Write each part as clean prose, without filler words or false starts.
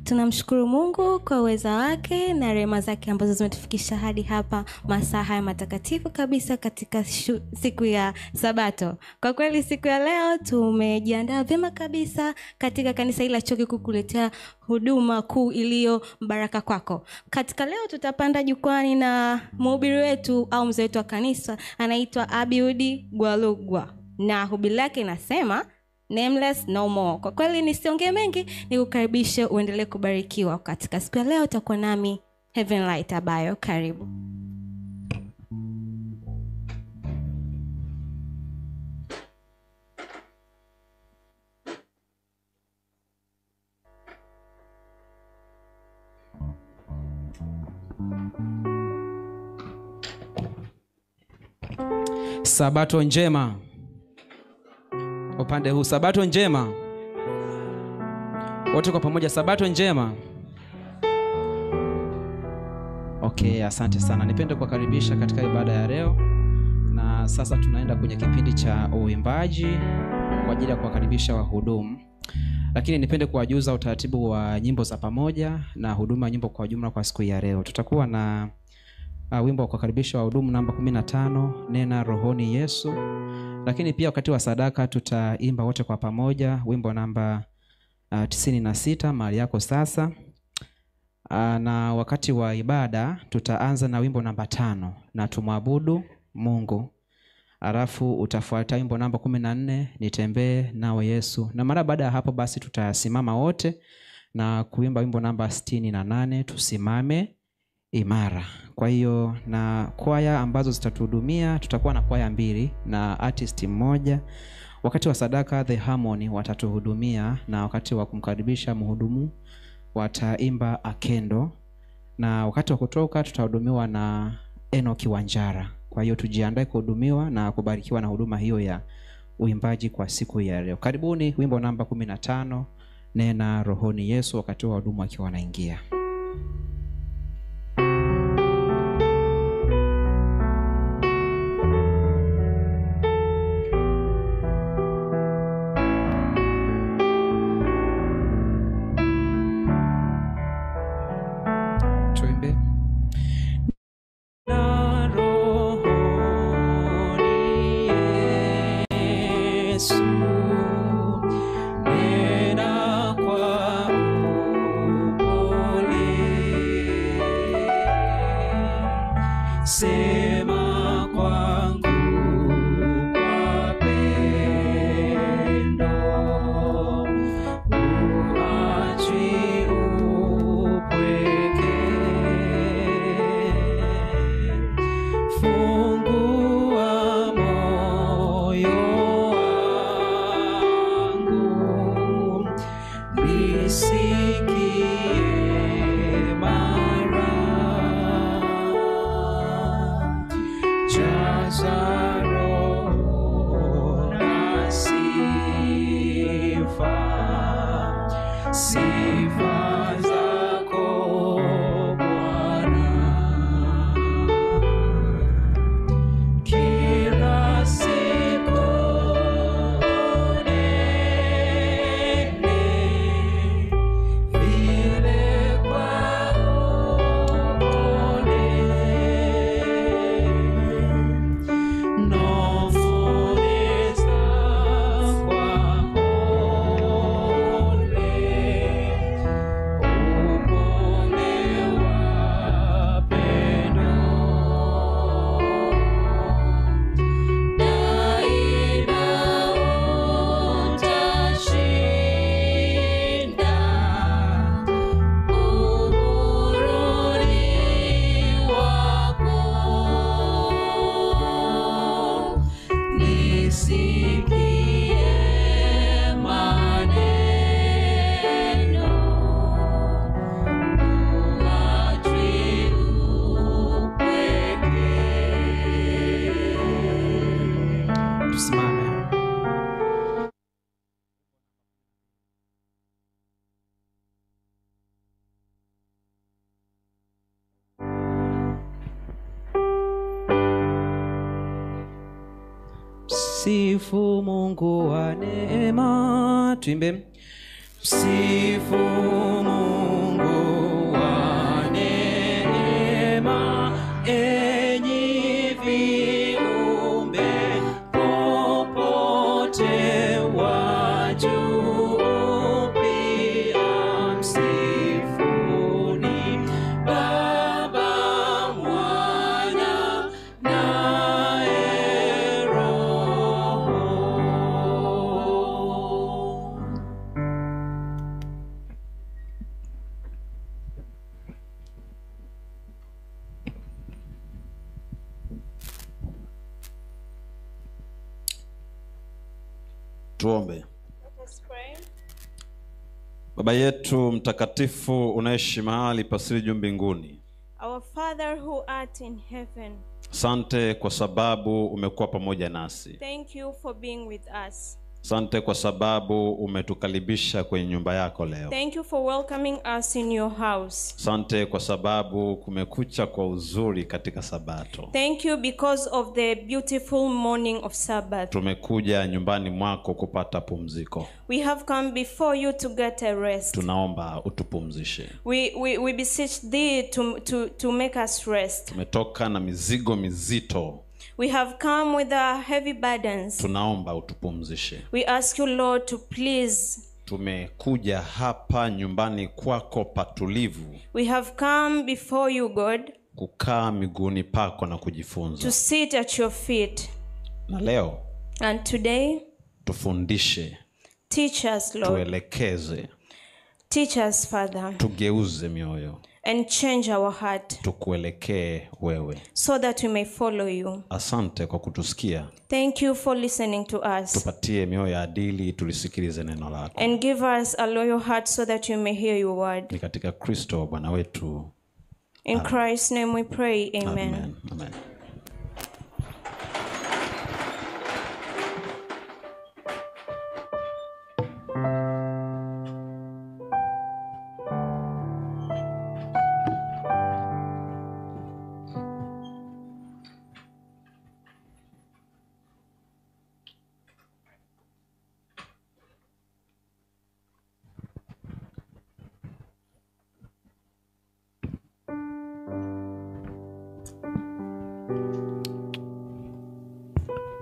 Tunamshukuru Mungu kwa uweza wake na rehema zake ambazo zimetufikisha hadi hapa masaa haya matakatifu kabisa katika siku ya Sabato. Kwa kweli siku ya leo tumejiandaa vyema kabisa katika kanisa hili la Chuo Kikuu kukuletea huduma kuu iliyo baraka kwako. Katika leo tutapanda jukwani na mhubiri wetu au mzee wetu wa kanisa anaitwa Abiudi Gwalugwa. Na hubiri lake inasema Nameless no more. Kwa kweli nisiongee mengi, nikukaribishe uendelee kubarikiwa. Katika siku ya leo utakuwa nami Heaven Light Abayo. Karibu. Sabato njema. Upande huu Sabato njema. Wote kwa pamoja Sabato njema. Okay, asante sana. Nipende kuwakaribisha katika ibada ya leo. Na sasa tunaenda kwenye kipindi cha uimbaji kwa ajili ya kuwakaribisha wahudumu. Lakini nipende kuwajuza utaratibu wa nyimbo za pamoja na huduma ya nyimbo kwa jumla kwa siku ya leo. Tutakuwa na wimbo wa kuwakaribisha wahudumu namba 15, Nena Rohoni Yesu. Lakini pia wakati wa sadaka tutaimba wote kwa pamoja wimbo namba 96, Mahali Yako Sasa. Na wakati wa ibada tutaanza na wimbo namba 5, Na Tumwabudu Mungu. Alafu utafuata wimbo namba 14, Nitembee Nawe Yesu. Na mara baada ya hapo basi tutasimama wote na kuimba wimbo namba 68, Tusimame Imara. Kwa hiyo na kwaya ambazo zitatuhudumia, tutakuwa na kwaya 2 na artist mmoja. Wakati wa sadaka The Harmony watatuhudumia, na wakati wa kumkaribisha mhudumu wataimba Akendo, na wakati wa kutoka tutahudumiwa na Enoki Wanjara. Kwa hiyo tujiandae kuhudumiwa na kubarikiwa na huduma hiyo ya uimbaji kwa siku ya leo. Karibuni wimbo namba 15, Nena Rohoni Yesu, wakati wa hudumu akiwa wanaingia. Sifu Mungu wa neema. Tuimbe. Sifu Mungu Tuombe. Baba yetu mtakatifu unaishi mahali pasiri juu mbinguni. Our Father who art in heaven. Asante kwa sababu umekuwa pamoja nasi. Thank you for being with us. Asante kwa sababu umetukaribisha kwenye nyumba yako leo. Thank you for welcoming us in your house. Asante kwa sababu kumekucha kwa uzuri katika Sabato. Thank you because of the beautiful morning of Sabbath. Tumekuja nyumbani mwako kupata pumziko. We have come before you to get a rest. Tunaomba utupumzishe. We beseech thee to make us rest. Tumetoka na mizigo mizito. We have come with our heavy burdens. Tunaomba utupumzishe. We ask you, Lord, to please. Tumekuja hapa nyumbani kwako patulivu. We have come before you, God, kukaa miguuni pako na kujifunza. to sit at your feet. Na leo, and today, tufundishe. Teach us, Lord. Tuelekeze. Teach us, Father. Tugeuze mioyo. And change our heart. Tukuelekee wewe. So that we may follow you. Asante kwa kutusikia. Thank you for listening to us. Tupatie mioyo ya adili tulisikilize neno lako. And give us a loyal heart so that you may hear your word. Ni katika Kristo Bwana wetu. In Christ's name we pray. Amen. Amen. Amen.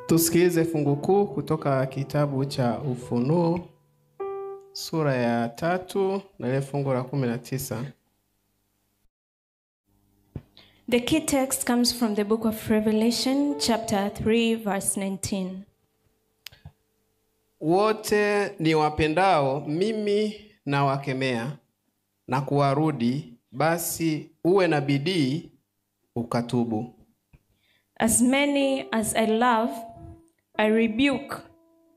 Tusikilize fungu kuu kutoka kitabu cha Ufunuo sura ya 3 na ile fungu la 19. The key text comes from the book of Revelation chapter 3 verse 19. Wote ni wapendao mimi na wakemea na kuwarudi, basi uwe na bidii ukatubu. As many as I love, I rebuke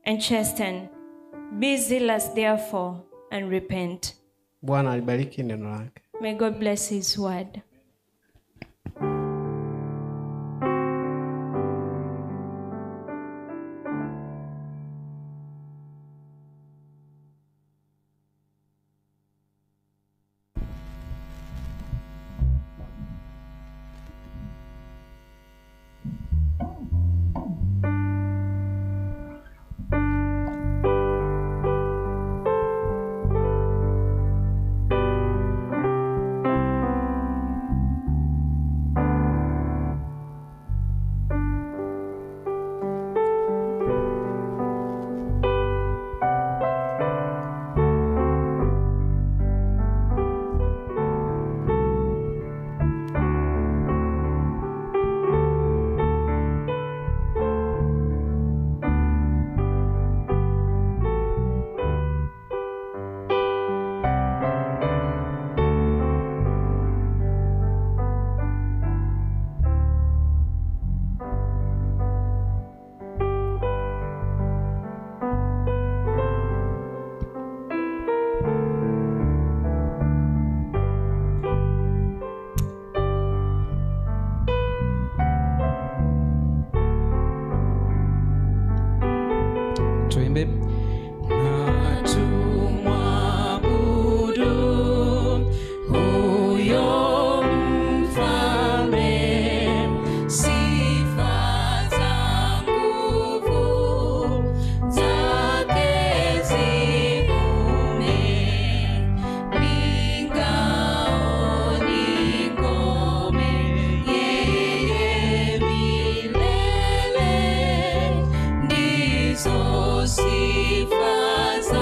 and chasten. Be zealous therefore and repent. Bwana alibariki neno lake. May God bless his word. Tuimbe. Na tumwabudu huyo mfalme, sifa za nguvu zake zivume, ni ngao ni ngome, yeye milele ndizo sifa za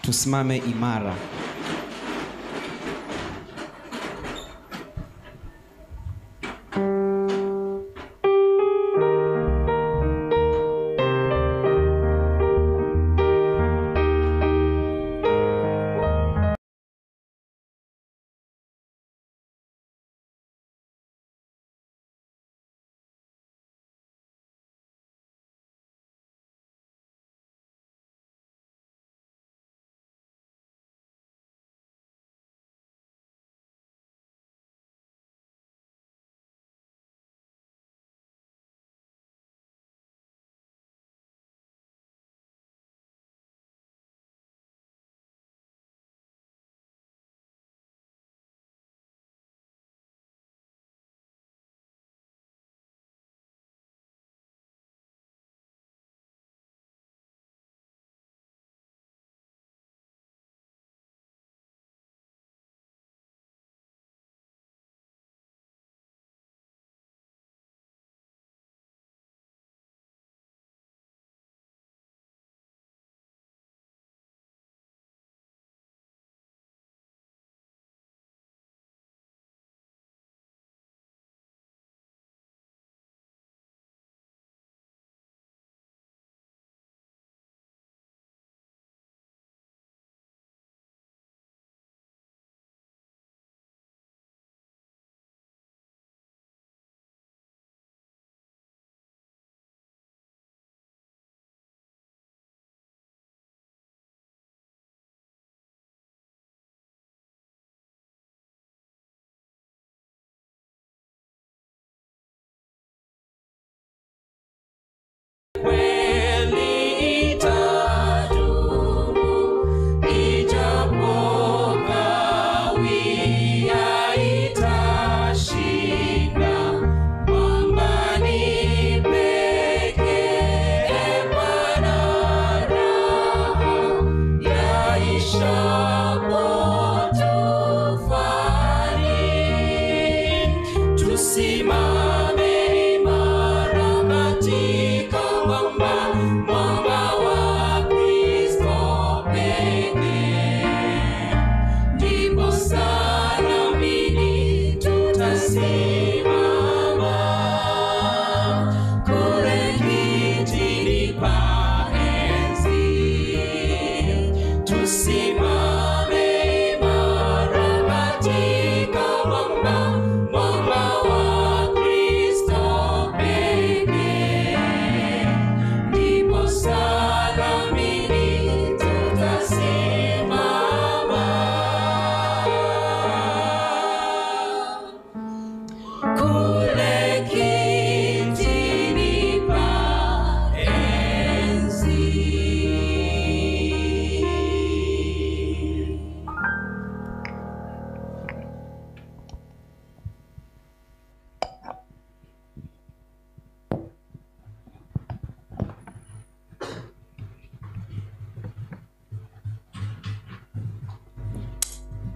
Tusimame imara.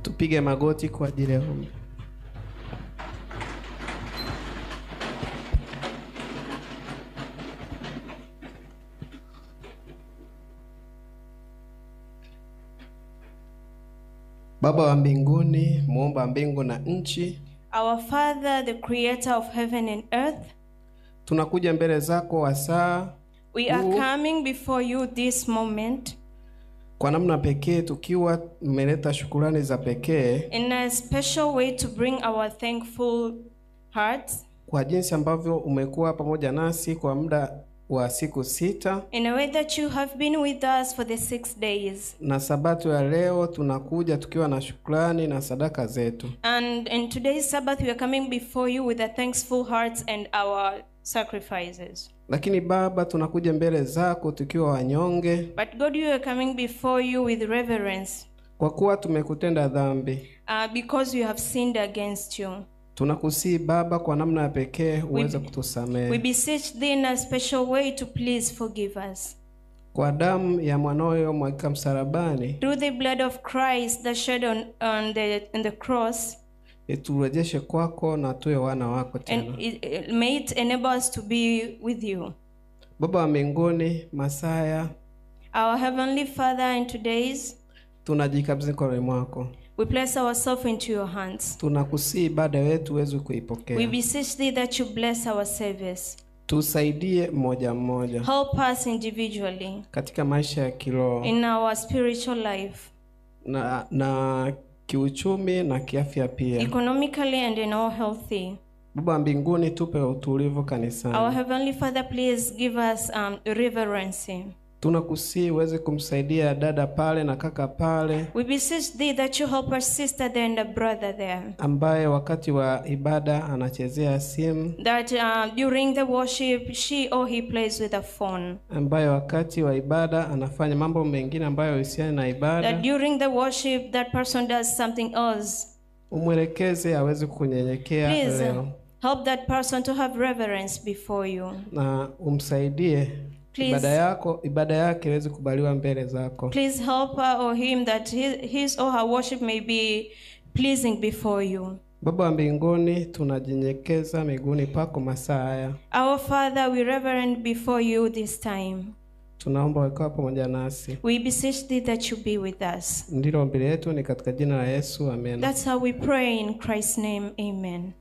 Tupige magoti kwa ajili ya ombi. Baba wa mbinguni, muumba mbingu na nchi, Our Father, the creator of heaven and earth, tunakuja mbele zako wasaa we are coming before you this moment kwa namna pekee tukiwa tumeleta shukrani za pekee in a special way to bring our thankful hearts kwa jinsi ambavyo umekuwa pamoja nasi kwa muda wa siku 6 in a way that you have been with us for the 6 days. Na sabato ya leo tunakuja tukiwa na shukrani na sadaka zetu. And in today's Sabbath we are coming before you with a thankful hearts and our sacrifices. Lakini Baba, tunakuja mbele zako tukiwa wanyonge, But God, you are coming before you with reverence, Kwa kuwa tumekutenda dhambi, because we have sinned against you. tunakusihi Baba kwa namna ya pekee uweze We kutusamehe. beseech thee in a special way to please forgive us. Kwa damu ya mwanawe mwagika msalabani, Through the blood of Christ that shed on the cross, iturejeshe kwako na tuwe wana wako tena. and may it enable us to be with you. Baba wa mbinguni, Masaya, Our Heavenly Father, in today's, tunajikabidhi mikononi mwako. we place ourselves into your hands. Tunakusihi ibada yetu uweze We kuipokea. beseech thee that you bless our service. Tusaidie mmoja mmoja Help us individually katika maisha ya kiroho in our spiritual life, na kiuchumi na kiafya pia. economically and in our healthy. Baba wa mbinguni, tupe utulivu kanisani. Our Heavenly Father, please give us reverence. Tunakusihi uweze kumsaidia dada pale na kaka pale We beseech thee that you help our sister there and a brother there, ambaye wakati wa ibada anachezea simu, that during the worship she or he plays with a phone, ambaye wakati wa ibada anafanya mambo mengine ambayo husiana na that ibada. during the worship that person does something else. Umwelekeze aweze kunyenyekea Please leo help that person to have reverence before you. na umsaidie Please. ibada yake iweze kubaliwa mbele zako. Please help her or him that his or her worship may be pleasing before you. Baba wa mbinguni, tunajinyenyekeza miguuni pako masaa haya. Our Father, we reverend before you this time. Tunaomba ukae pamoja nasi. We beseech thee that you be with us. Ndilo ombi letu, ni katika jina la Yesu, amen. That's how we pray in Christ's name. Amen.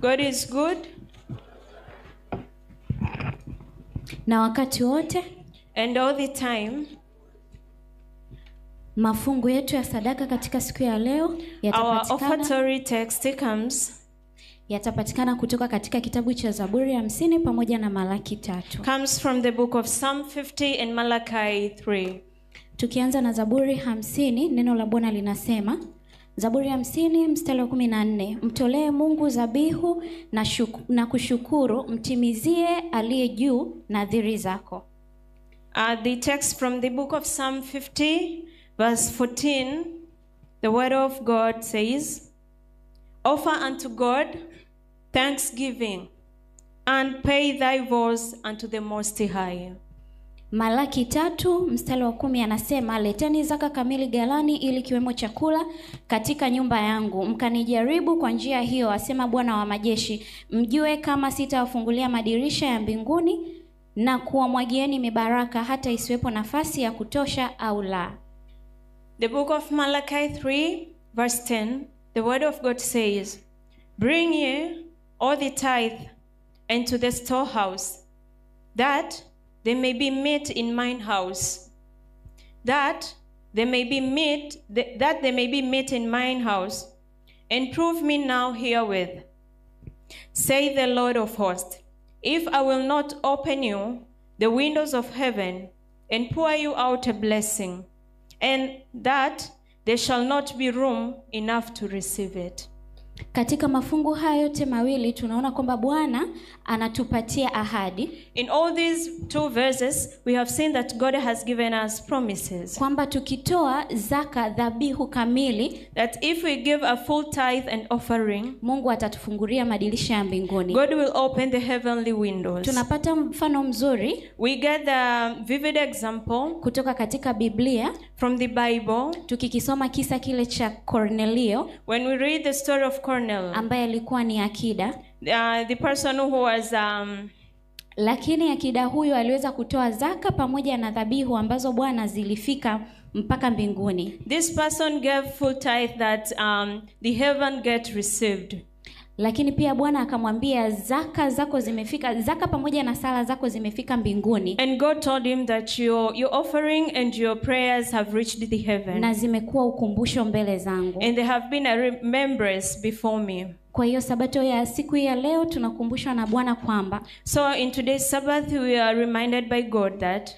God is good. Na wakati wote. And all the time. Mafungu yetu ya sadaka katika siku ya leo yatapatikana kutoka katika kitabu cha Zaburi 50 pamoja na Malaki 3. Comes from the book of Psalm 50 and Malachi 3. Tukianza na Zaburi 50, neno la Bwana linasema, Zaburi 50 mstari wa 14, mtolee Mungu dhabihu na kushukuru, mtimizie aliye juu nadhiri zako. The text from the book of Psalm 50 verse 14, the word of God says, offer unto God thanksgiving and pay thy vows unto the Most High. Malaki 3 mstari wa 10 anasema, leteni zaka kamili ghalani ili kiwemo chakula katika nyumba yangu, mkanijaribu kwa njia hiyo, asema Bwana wa majeshi, mjue kama sitawafungulia madirisha ya mbinguni na kuwamwagieni mibaraka hata isiwepo nafasi ya kutosha au la. The book of Malachi 3 verse 10, the word of God says, bring ye all the tithe into the storehouse, that there may be meat in mine house, that there may be meat in mine house, and prove me now herewith, say the Lord of hosts, if I will not open you the windows of heaven and pour you out a blessing, and that there shall not be room enough to receive it. Katika mafungu hayo yote mawili tunaona kwamba Bwana anatupatia ahadi. In all these two verses we have seen that God has given us promises. Kwamba tukitoa zaka dhabihu kamili, that if we give a full tithe and offering, Mungu atatufungulia madirisha ya mbinguni. God will open the heavenly windows. Tunapata mfano mzuri. We get the vivid example kutoka katika Biblia, from the Bible. Tukikisoma kisa kile cha Cornelio, when we read the story of Cornel, ambaye alikuwa ni akida, the person who was lakini akida huyo aliweza kutoa zaka pamoja na dhabihu ambazo Bwana zilifika mpaka mbinguni. This person gave full tithe that the heaven get received. Lakini pia Bwana akamwambia zaka zako zimefika, zaka pamoja na sala zako zimefika mbinguni. And God told him that your offering and your prayers have reached the heaven. Na zimekuwa ukumbusho mbele zangu. And they have been a remembrance before me. Kwa hiyo sabato ya siku ya leo tunakumbushwa na Bwana kwamba, so in today's Sabbath we are reminded by God that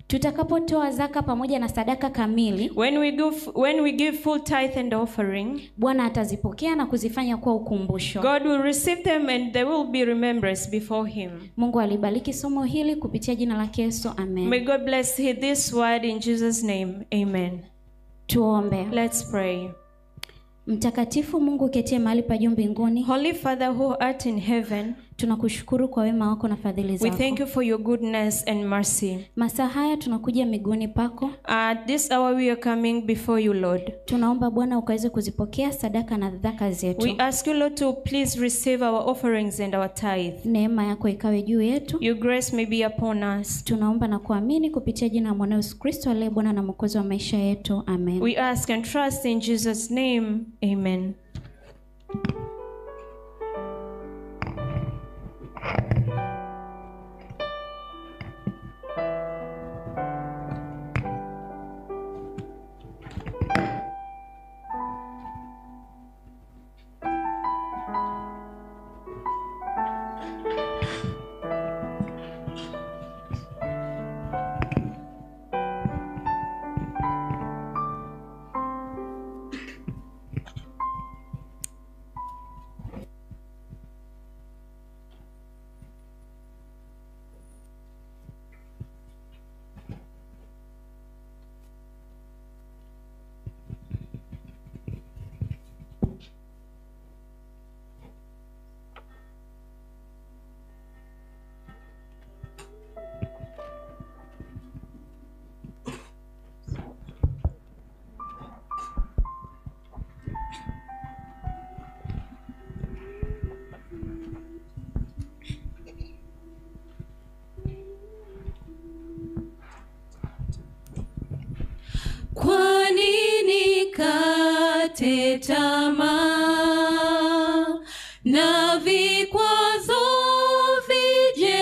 tutakapotoa zaka pamoja na sadaka kamili, when we give full tithe and offering, Bwana atazipokea na kuzifanya kuwa ukumbusho. God will receive them and they will be remembrance before him. Mungu alibariki somo hili kupitia jina la Yesu. Amen. May God bless this word in Jesus' name. Amen. Tuombe. Let's pray. Mtakatifu Mungu ketie mahali pa juu mbinguni, Holy Father who art in heaven, tunakushukuru kwa wema wako na fadhili zako. we thank you for your goodness and mercy. Masaa haya tunakuja miguuni pako. At this hour we are coming before you, Lord. Tunaomba Bwana ukaweze kuzipokea sadaka na dhaka zetu. We ask you, Lord, to please receive our offerings and our tithe. Neema yako ikawe juu yetu. Your grace may be upon us. Tunaomba na kuamini kupitia jina la Mwana Yesu Kristo aliye Bwana na Mwokozi wa maisha yetu. Amen. We ask and trust in Jesus' name. Amen. Kwa nini kate tamaa na vikwazo vije?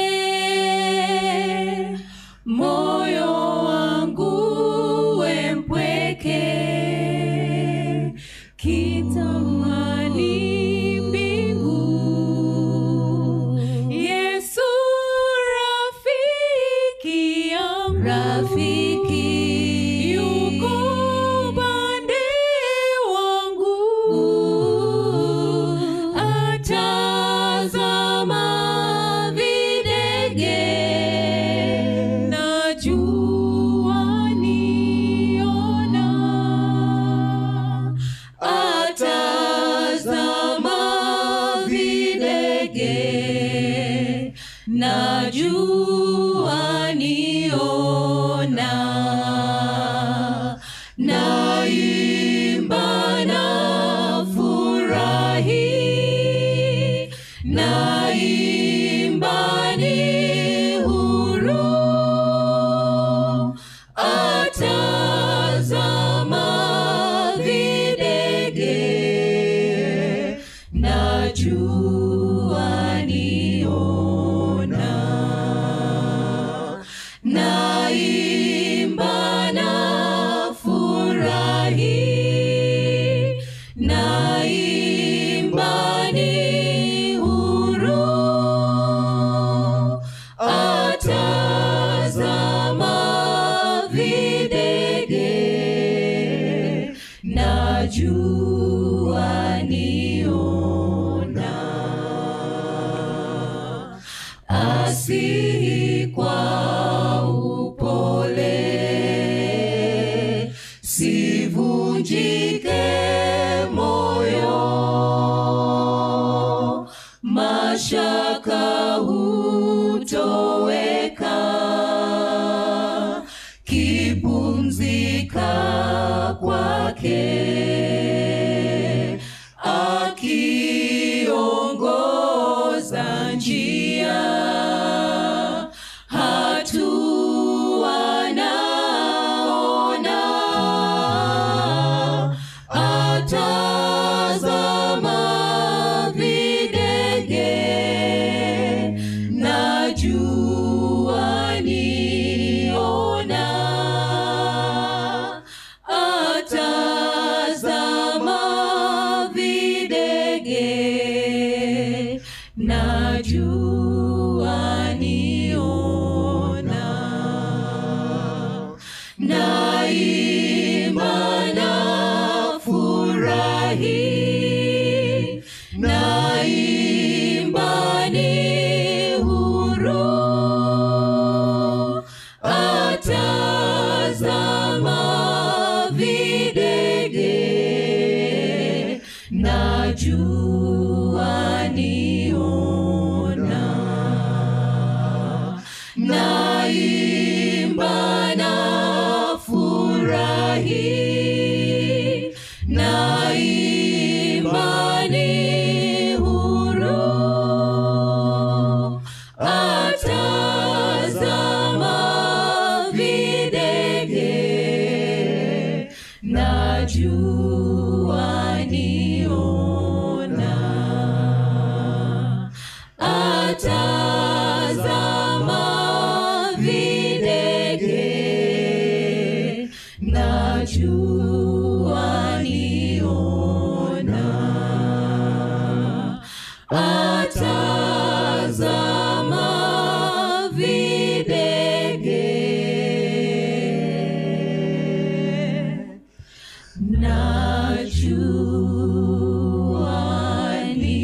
Moyo wangu we mpweke, kitamani mbingu. Yesu rafiki yangu, rafiki najua niona, naimba na furahi, naimba ni huru, atazama videge, najua niona, naimba na furahi, naimba ni huru, atazama videge, najua niona, asihi kwa upole, sivunjike moyo, mashaka hutoweka, kipumzika kwake, akiongoza njia, hatua naona, atazama videge, naimba na furahi, naimba ni huru, atazama videge, najua niona, naimba na furahi, naimba ni huru, atazama videge, najua niona, atazama videge, najua niona, atazama videge, najua niona.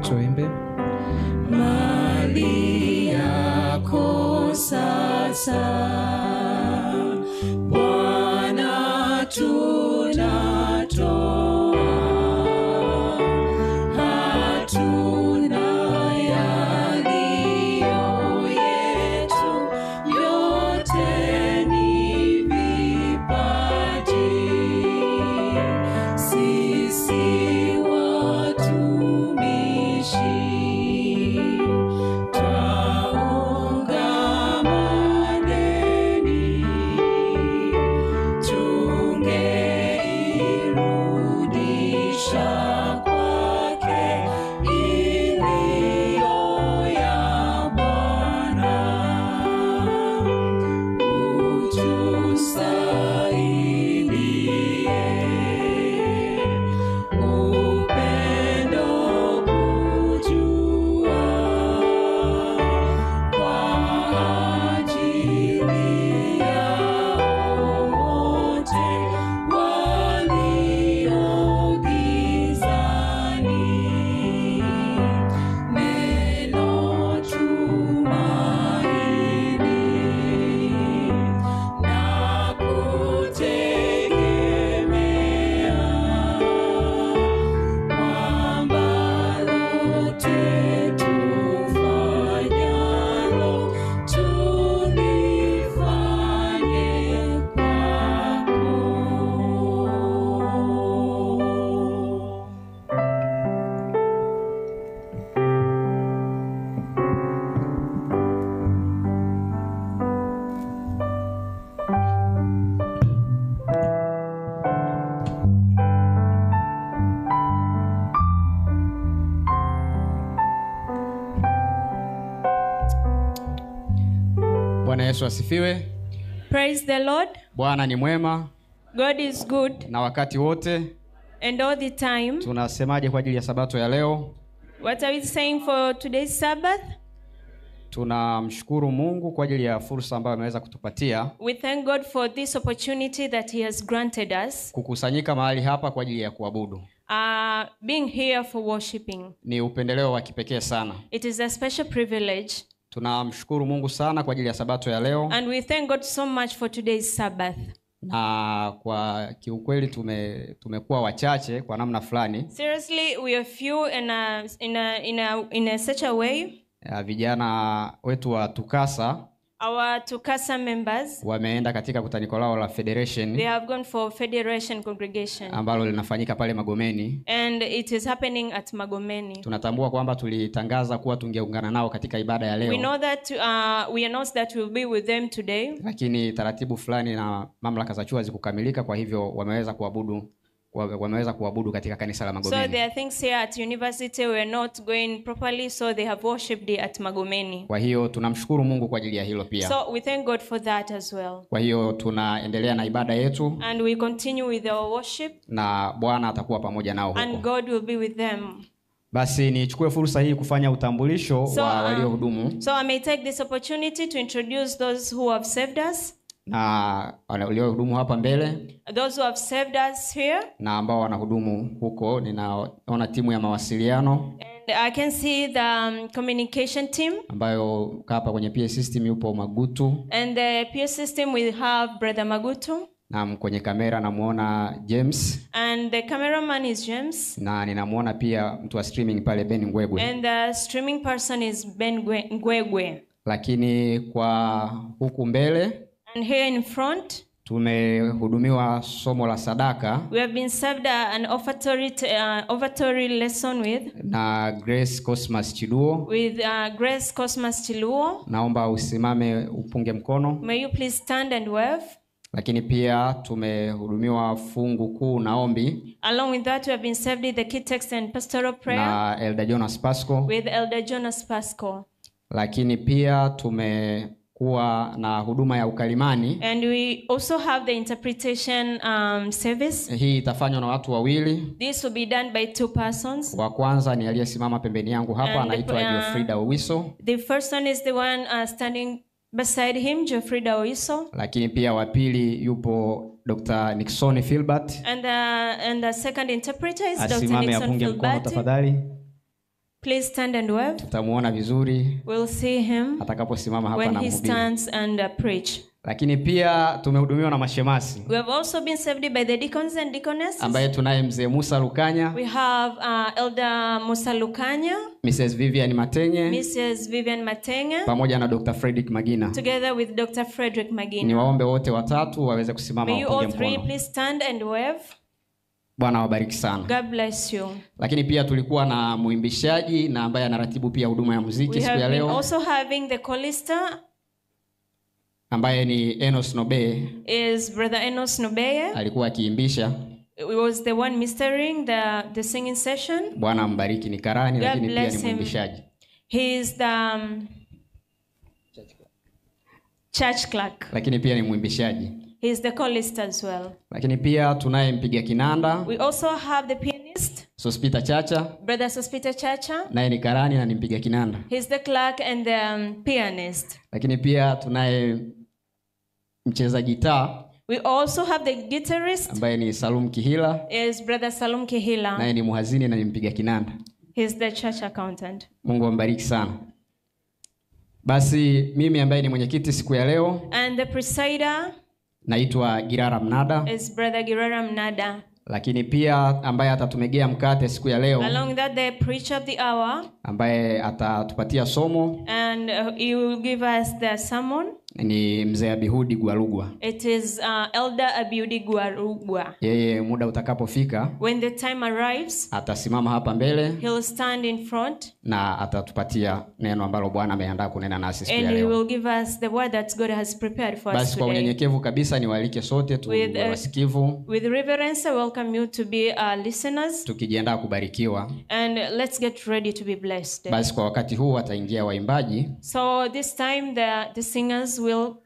Tuimbe. Mali yako sasa, Bwana tunatoa, hatuna yaliyo yetu, yote ni vipaji, sisi watumishi, twaungama deni, tungeirudisha kwake iliyo ya Bwana. Utusaidie upendo kujua, kwa ajili yao wote walio gizani, neno tumaini na kutegemea, kwamba lote tufanyalo tulifanye kwako. Bwana Yesu asifiwe. Praise the Lord. Bwana ni mwema God is good, na wakati wote. and all the time. Tunasemaje kwa ajili ya sabato ya leo? What are we saying for today's Sabbath? Tunamshukuru Mungu kwa ajili ya fursa ambayo ameweza kutupatia We thank God for this opportunity that He has granted us, kukusanyika mahali hapa kwa ajili ya kuabudu. being here for worshiping. Ni upendeleo wa kipekee sana. It is a special privilege. Tunamshukuru Mungu sana kwa ajili ya sabato ya leo. And we thank God so much for today's Sabbath. Na kwa kiukweli tumekuwa wachache kwa namna fulani. Seriously, we are few in a such a way. Vijana wetu wa Tukasa, Our Tukasa members, wameenda katika kutaniko lao la they Federation have gone for Federation congregation. ambalo linafanyika pale Magomeni. And it is happening at Magomeni. Tunatambua kwamba tulitangaza kuwa tungeungana nao katika ibada ya leo. We know that we announced that we'll be with them today. Lakini taratibu fulani na mamlaka za chuo zikukamilika, kwa hivyo wameweza kuabudu katika kanisa la Magomeni. So there are things here at university were not going properly, so they have worshipped at Magomeni. Kwa hiyo tunamshukuru Mungu kwa ajili ya hilo pia. So we thank God for that as well. Kwa hiyo tunaendelea na ibada yetu. And we continue with our worship. Na Bwana atakuwa pamoja nao huko. And God will be with them. Basi nichukue fursa hii kufanya utambulisho wa waliohudumu. So I may take this opportunity to introduce those who have served us. Na waliohudumu hapa mbele, those who have served us here, na ambao wanahudumu huko. Ninaona timu ya mawasiliano, and I can see the communication team, ambayo hapa kwenye PA system yupo Magutu, and the PA system we have brother Magutu, na kwenye kamera namuona James, and the cameraman is James, na ninamuona pia mtu wa streaming pale Ben Ngwegwe, and the streaming person is Ben Ngwegwe. Lakini kwa huku mbele, and here in front, tumehudumiwa somo la sadaka. We have been served an offertory lesson with Grace Cosmas Chiluo. With Grace Cosmas Chiluo. Naomba usimame upunge mkono. May you please stand and wave. Lakini pia tumehudumiwa fungu kuu na ombi. Along with that, we have been served with the key text and pastoral prayer. Na Elder Jonas Pasco. With Elder Jonas Pasco. Lakini pia kuwa na huduma ya ukalimani. And we also have the interpretation service. Hii itafanywa na watu wawili. This will be done by 2 persons. Wa kwanza ni aliyesimama pembeni yangu hapa, anaitwa Geoffrida Owiso. The first one is the one standing beside him, Geoffrida Owiso. Lakini pia wa pili yupo Dr. Nixon Philbert. And the second interpreter is Dr. Asimame Nixon apunge mkono Philbert. tafadhali. Please stand and wave. Tutamuona vizuri. We'll see him atakaposimama hapa na when he mhubiri. stands and preach. Lakini pia tumehudumiwa na mashemasi. We have also been served by the deacons and deaconesses. Ambaye tunaye mzee Musa Lukanya. We have Elder Musa Lukanya, Mrs. Vivian Matenge, Mrs. Vivian Matenge, pamoja na Dr. Frederick Magina. Together with Dr. Frederick Magina. Niwaombe wote watatu waweze kusimama May you wapunge all three mkono. please stand and wave. Bwana wabariki sana. God bless you. Lakini pia tulikuwa na muimbishaji na ambaye anaratibu pia huduma ya muziki siku ya leo. We have also having the chorister, ambaye ni Enos Nobe. Is brother Enos Nobeye. Alikuwa akiimbisha. He was the one mastering the singing session. Bwana ambariki, ni karani lakini pia ni muimbishaji. He is the church clerk. Lakini pia ni muimbishaji. He is the chorister as well. Lakini pia tunaye mpiga kinanda. We also have the pianist, Sospita Chacha. brother Sospita Chacha. Naye ni karani na ni mpiga kinanda. He is the clerk and the pianist. Lakini pia tunaye mcheza gitaa. We also have the guitarist, ambaye ni Salum Kihila. Is brother Salum Kihila. Naye ni muhazini na ni mpiga kinanda. He is the church accountant. Mungu ambariki sana. Basi mimi ambaye ni mwenyekiti siku ya leo. And the presider naitwa Girara Mnada. Is brother Girara Mnada. Lakini pia ambaye atatumegea mkate siku ya leo. Along that, the preacher of the hour. Ambaye atatupatia somo. And he will give us the sermon. Ni mzee Abihudi Gwalugwa. It is Elder Abiudi Gwalugwa. Yeye muda utakapofika, when the time arrives, atasimama hapa mbele. He'll stand in front. Na atatupatia neno ambalo Bwana ameandaa kunena nasi siku ya leo. And he will give us the word that God has prepared for us today. Basi kwa unyenyekevu kabisa niwaalike sote tuwe wasikivu. With reverence I welcome you to be listeners. Tukijiandaa kubarikiwa. And let's get ready to be blessed. Basi kwa wakati huu wataingia waimbaji. So this time the singers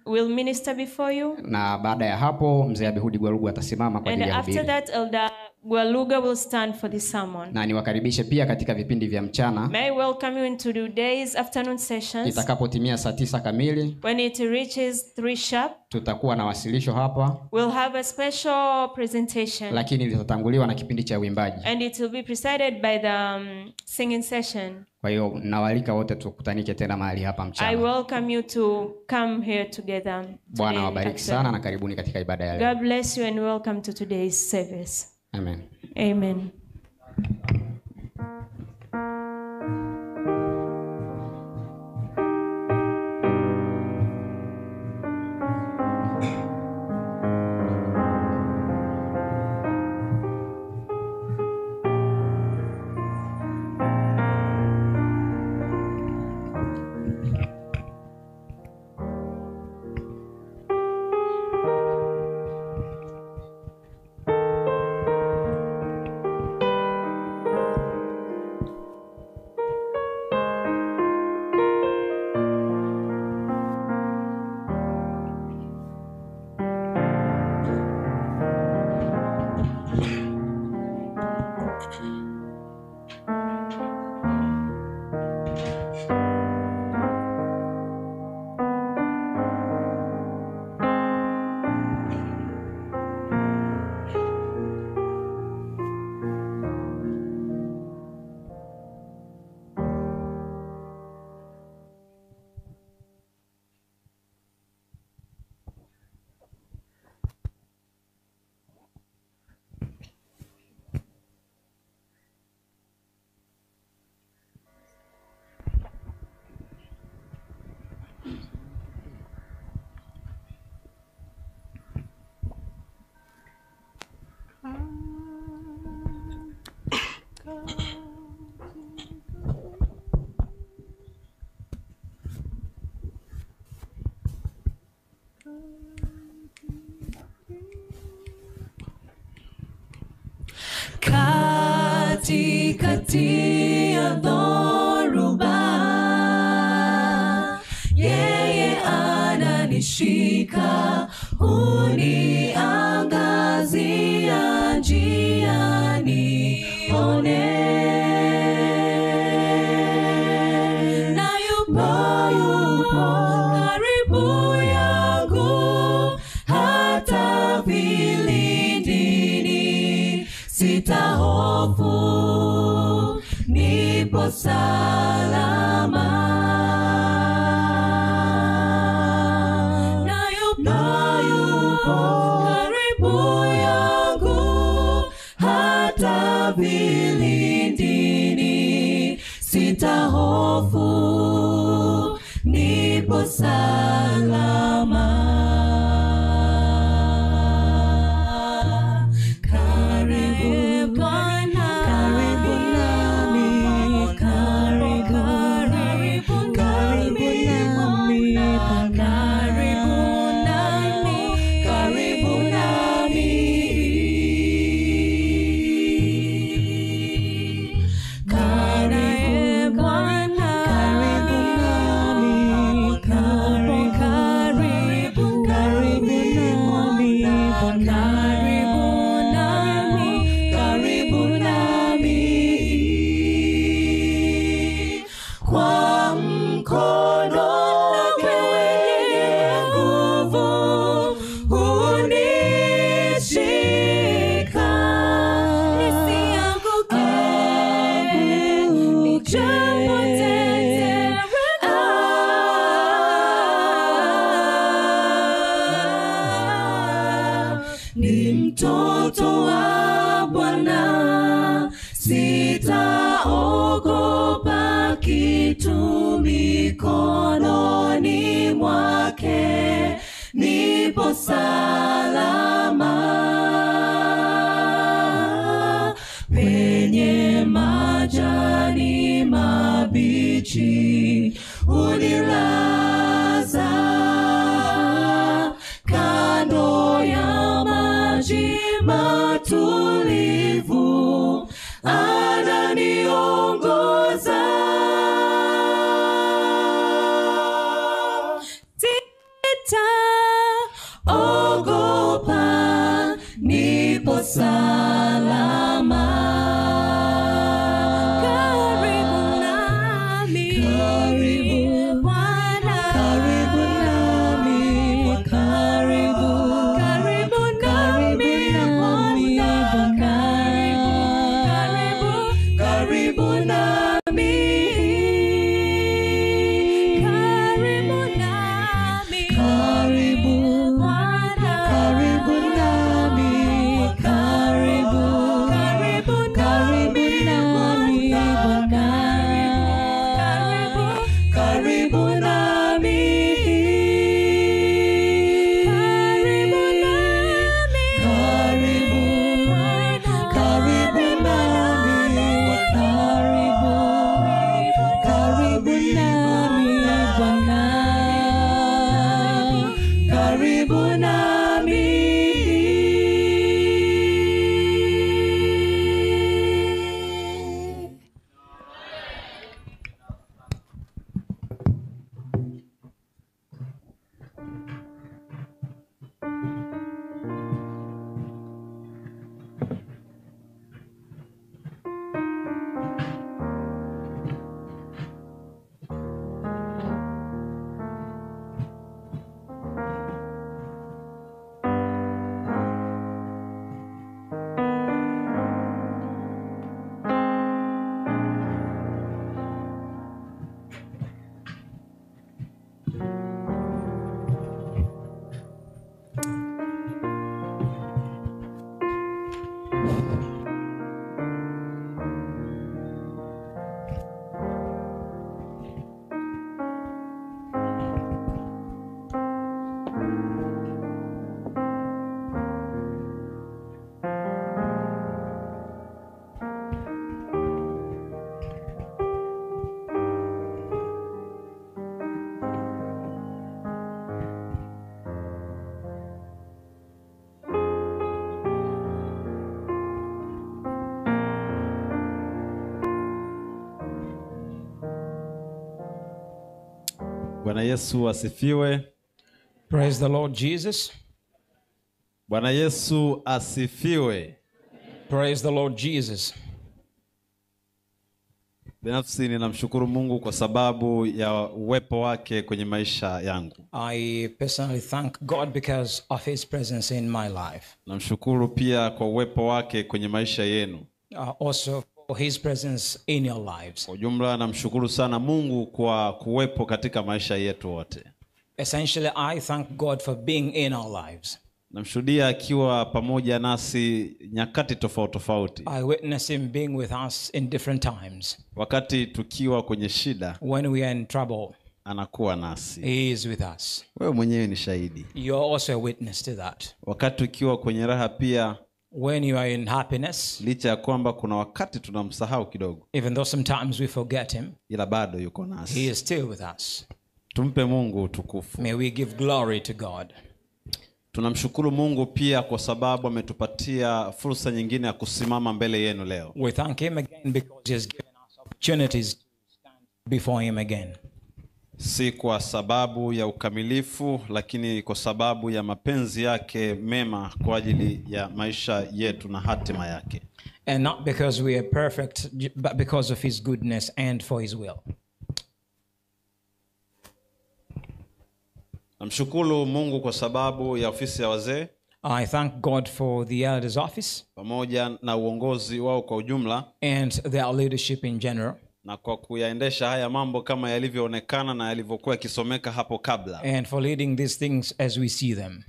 will minister before you. Na baada ya hapo mzee Abihudi Gwalugwa atasimama kwa ajili ya kuhubiri. And after that Elder Gwaluga will stand for this sermon. Na niwakaribishe pia katika vipindi vya mchana. May I welcome you into today's afternoon sessions. Itakapotimia saa 9 kamili, When it reaches 3 sharp, tutakuwa na wasilisho hapa, we'll have a special presentation. lakini litatanguliwa na kipindi cha uimbaji. And it will be presided by the singing session. Kwa hiyo nawaalika wote tukutanike tena mahali hapa I mchana. welcome you to come here together. Bwana today wabariki at sana na karibuni katika ibada ya leo. God bless you and welcome to today's service. Amen. Amen. Katikati ya dhoruba, yeye ananishika, huniangazia njia nione. Na yupo karibu yangu, hata vilindini sitahofu, nipo salama. Na yupo karibu yangu, hata vilindini sitahofu, nipo salama. Karibu Bwana, karibu nami, karibu nami, karibu nami. Karibu Bwana, karibu nami, karibu nami, karibu nami. Kwa mkono wake wenye nguvu hunishika, nisianguke, nijapotetereka. Ni mtoto wa Bwana, sitaogopa kitu mikononi mwake, nipo salama. Penye majani mabichi unilaza, kando ya maji matulivu ananiongoza. Sitaogopa, nipo salama. Bwana Yesu asifiwe. Praise the Lord Jesus. Bwana Yesu asifiwe. Praise the Lord Jesus. Binafsi ninamshukuru Mungu kwa sababu ya uwepo wake kwenye maisha yangu. I personally thank God because of his presence in my life. Namshukuru pia kwa uwepo wake kwenye maisha yenu. Also for his presence in your lives. Kwa jumla namshukuru sana Mungu kwa kuwepo katika maisha yetu wote. Essentially, I thank God for being in our lives. Namshuhudia akiwa pamoja nasi nyakati tofauti tofauti. I witness him being with us in different times. Wakati tukiwa kwenye shida, when we are in trouble, anakuwa nasi. He is with us. Wewe mwenyewe ni shahidi. You are also a witness to that. Wakati ukiwa kwenye raha pia, when you are in happiness, licha ya kwamba kuna wakati tunamsahau kidogo, even though sometimes we forget him, ila bado yuko nasi. he is still with us. Tumpe Mungu utukufu. May we give glory to God. Tunamshukuru Mungu pia kwa sababu ametupatia fursa nyingine ya kusimama mbele yenu leo. We thank him again because he has given us opportunities to stand before him again. Si kwa sababu ya ukamilifu, lakini kwa sababu ya mapenzi yake mema kwa ajili ya maisha yetu na hatima yake. And not because we are perfect, but because of his goodness and for his will. Namshukuru Mungu kwa sababu ya ofisi ya wazee. I thank God for the elders office pamoja na uongozi wao kwa ujumla and their leadership in general, na kwa kuyaendesha haya mambo kama yalivyoonekana na yalivyokuwa yakisomeka hapo kabla, and for leading these things as we see them.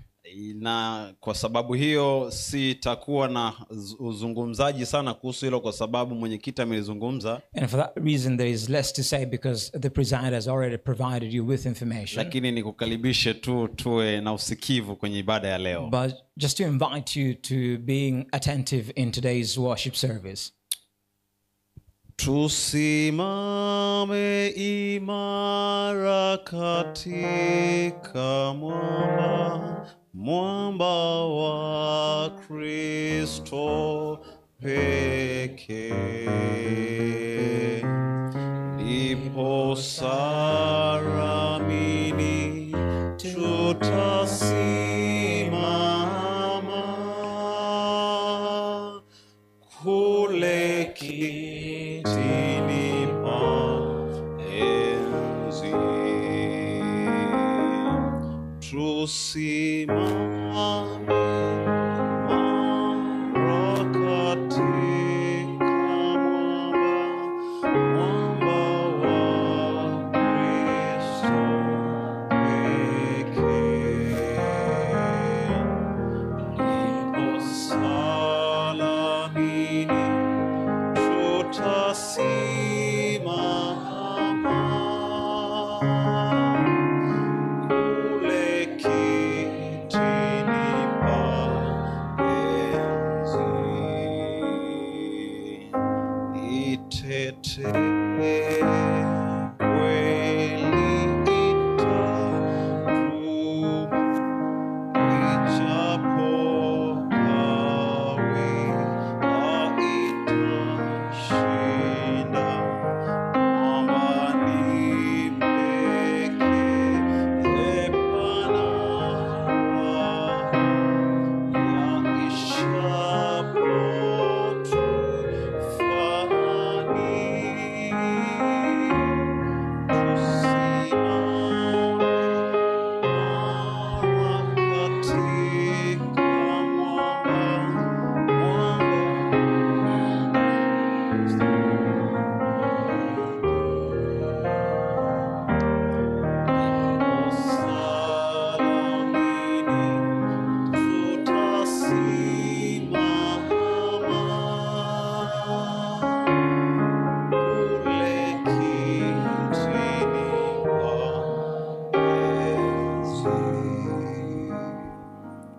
Na kwa sababu hiyo sitakuwa na uzungumzaji sana kuhusu hilo kwa sababu mwenyekiti amelizungumza. And for that reason there is less to say because the presider has already provided you with information. Lakini nikukaribishe tu tuwe na usikivu kwenye ibada ya leo. But just to invite you to being attentive in today's worship service. Tusimame imara katika mwamba wa Kristo pekee. Ndipo saramini tutasimama kule kitini pa enzi. Tusimame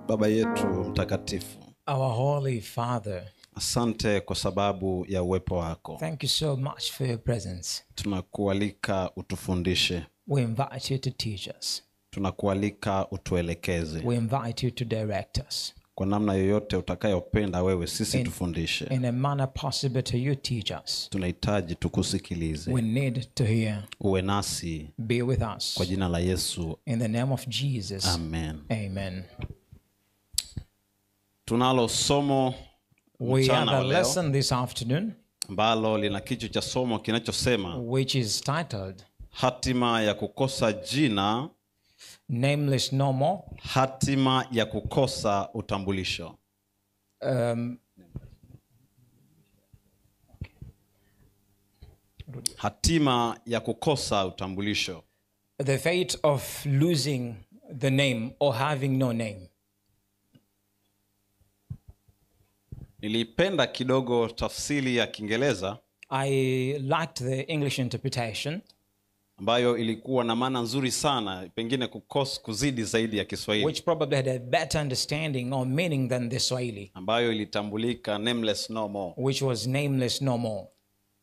Baba yetu mtakatifu, our holy Father, asante kwa sababu ya uwepo wako. Thank you so much for your presence. Tunakualika utufundishe. We invite you to teach us. Tunakualika utuelekeze. We invite you to direct us. kwa namna yoyote utakayopenda wewe sisi tufundishe. In a manner possible to you, teach us. Tunahitaji tukusikilize. We need to hear. Uwe nasi. Be with us. Kwa jina la Yesu. In the name of Jesus. Amen. Amen. Tunalo somo we have a lesson this afternoon ambalo lina kichwa cha somo kinachosema which is titled hatima ya kukosa jina, nameless no more. Hatima ya kukosa utambulisho. Hatima ya kukosa utambulisho. The fate of losing the name or having no name. Nilipenda kidogo tafsiri ya Kiingereza. I liked the English interpretation, ambayo ilikuwa na maana nzuri sana, pengine kuzidi zaidi ya Kiswahili, which probably had a better understanding or meaning than the Swahili, ambayo ilitambulika nameless no more, which was nameless no more.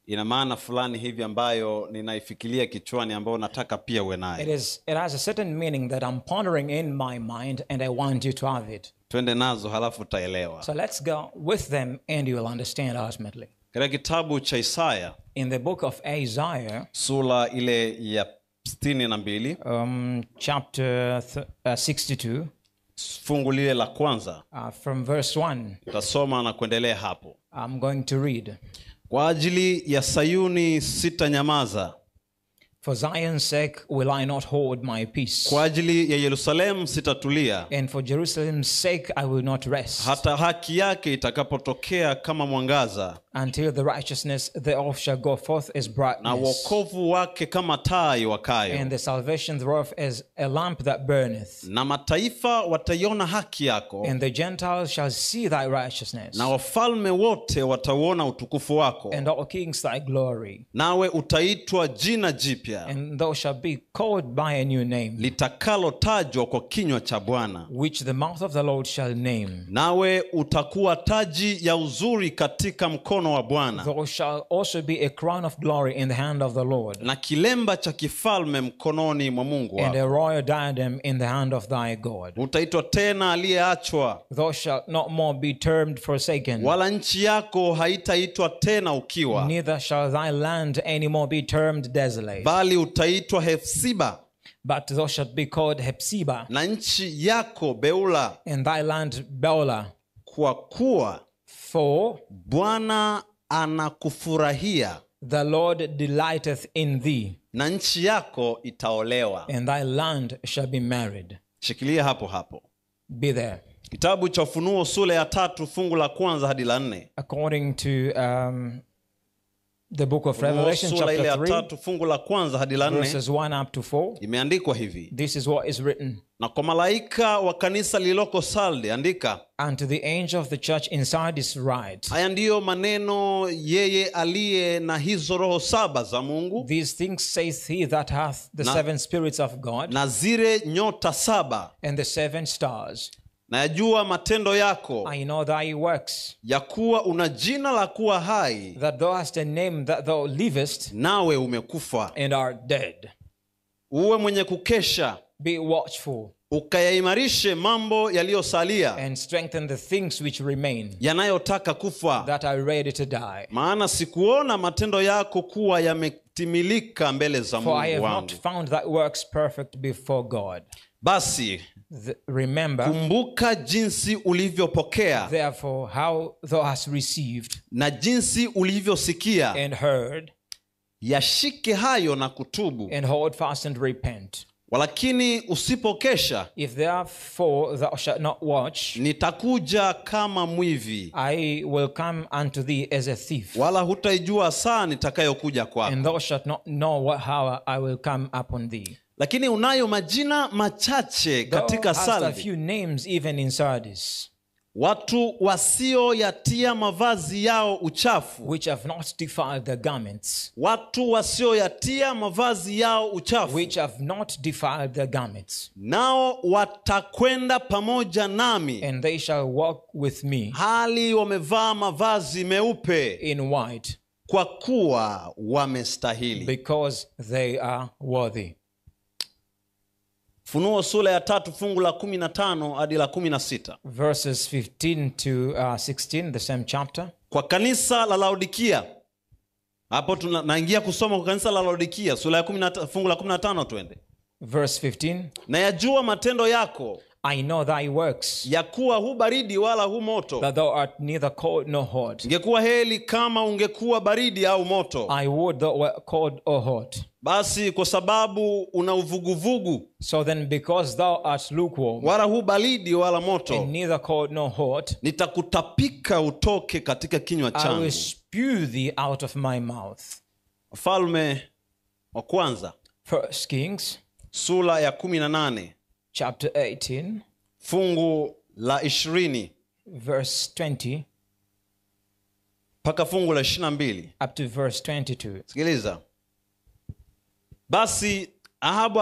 Ina maana fulani hivi ambayo ninaifikiria kichwani, ambayo nataka pia uwe nayo. It has a certain meaning that I'm pondering in my mind and I want you to have it. Twende nazo halafu utaelewa. So let's go with them and you will understand ultimately. Katika kitabu cha Isaya, in the book of Isaiah, sura ile ya 62, chapter 62, fungu lile la kwanza, from verse 1, tutasoma na kuendelea hapo. I'm going to read. Kwa ajili ya Sayuni sitanyamaza, for Zion's sake will I not hold my peace. Kwa ajili ya Yerusalemu sitatulia, and for Jerusalem's sake I will not rest. Hata haki yake itakapotokea kama mwangaza, until the righteousness thereof shall go forth as brightness. Na wokovu wake kama taa iwakayo, and the salvation thereof as a lamp that burneth. Na mataifa wataiona haki yako, and the Gentiles shall see thy righteousness. Na wafalme wote watauona utukufu wako, and all kings thy glory. Nawe utaitwa jina jipya, and thou shalt be called by a new name, litakalotajwa kwa kinywa cha Bwana, which the mouth of the Lord shall name. Nawe utakuwa taji ya uzuri katika mkono wa Bwana, thou shalt also be a crown of glory in the hand of the Lord, na kilemba cha kifalme mkononi mwa Mungu wako, and a royal diadem in the hand of thy God. Utaitwa tena aliyeachwa, thou shalt not more be termed forsaken, wala nchi yako haitaitwa tena ukiwa, neither shall thy land any more be termed desolate, bali utaitwa Hefsiba, but thou shalt be called Hepzibah, na nchi yako Beula, and thy land Beulah, kwa kuwa for Bwana anakufurahia, the Lord delighteth in thee, na nchi yako itaolewa, and thy land shall be married. Shikilia hapo hapo. Be there. Kitabu cha Ufunuo sura ya 3 fungu la kwanza hadi la 4. According to the book of Revelation chapter 3, fungu la kwanza hadi la 4, verses 1 up to 4, imeandikwa hivi. This is what is written. Na kwa malaika wa kanisa lililoko Sardi andika, unto the angel of the church in Sardis write, haya ndiyo maneno yeye aliye na hizo roho 7 za Mungu, these things saith he that hath the 7 spirits of God, na zile nyota 7, and the 7 stars. Na yajua matendo yako, I know thy works, ya kuwa una jina la kuwa hai, that thou hast a name that thou livest, nawe umekufa, and art dead. Uwe mwenye kukesha, be watchful, ukayaimarishe mambo yaliyosalia, and strengthen the things which remain, yanayotaka kufa, that are ready to die. Maana sikuona matendo yako kuwa yametimilika mbele za Mungu wangu. For I have not found thy works perfect before God. Basi remember, kumbuka jinsi ulivyopokea, therefore how thou hast received, na jinsi ulivyosikia, and heard, yashike hayo na kutubu, and hold fast and repent. Walakini usipokesha, if therefore thou shalt not watch, nitakuja kama mwivi, I will come unto thee as a thief, wala hutaijua saa nitakayokuja kwako, and thou shalt not know what hour I will come upon thee. Lakini unayo majina machache katika Sardi. Thou hast a Sardi, few names even in Sardis, watu wasioyatia mavazi yao uchafu, which have not defiled their garments, watu wasioyatia mavazi yao uchafu, which have not defiled their garments, nao watakwenda pamoja nami, and they shall walk with me, hali wamevaa mavazi meupe, in white, kwa kuwa wamestahili. because they are worthy. Funuo sura ya 3 fungu la 15 hadi la 16. Verses 15 to 16, the same chapter. Kwa kanisa la Laodikia. Hapo tunaingia kusoma kwa kanisa la Laodikia sura ya 10 fungu la 15 twende. Verse 15. Na yajua matendo yako, I know thy works, ya kuwa hu baridi wala hu moto. that thou art neither cold nor hot. Ingekuwa heri kama ungekuwa baridi au moto. I would thou wert cold or hot. Basi kwa sababu una uvuguvugu, So then, because thou art lukewarm, wala hu baridi wala moto, and neither cold nor hot, nitakutapika utoke katika kinywa I changu. will spew thee out of my mouth. Wafalme wa kwanza First Kings, sura ya 18 chapter 18, fungu la 20 verse 20, mpaka fungu la 22. up to verse 22. Sikiliza. Basi Ahabu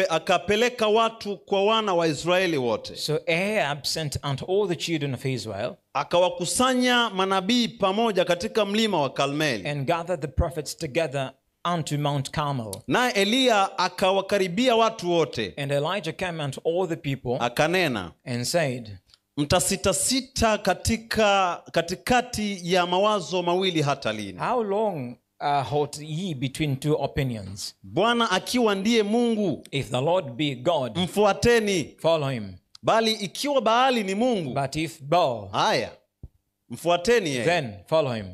akapeleka watu kwa wana wa Israeli wote. So Ahab sent unto all the children of Israel, Akawakusanya manabii pamoja katika mlima wa Karmeli. and gathered the prophets together unto Mount Carmel. Naye Eliya akawakaribia watu wote, And Elijah came unto all the people, akanena, and said, mtasitasita katikati ya mawazo mawili hata lini? How long halt ye between two opinions? Bwana akiwa ndiye Mungu, If the Lord be God, mfuateni, follow him. bali ikiwa Baali ni Mungu, But if Baal, haya, mfuateni yeye. then follow him.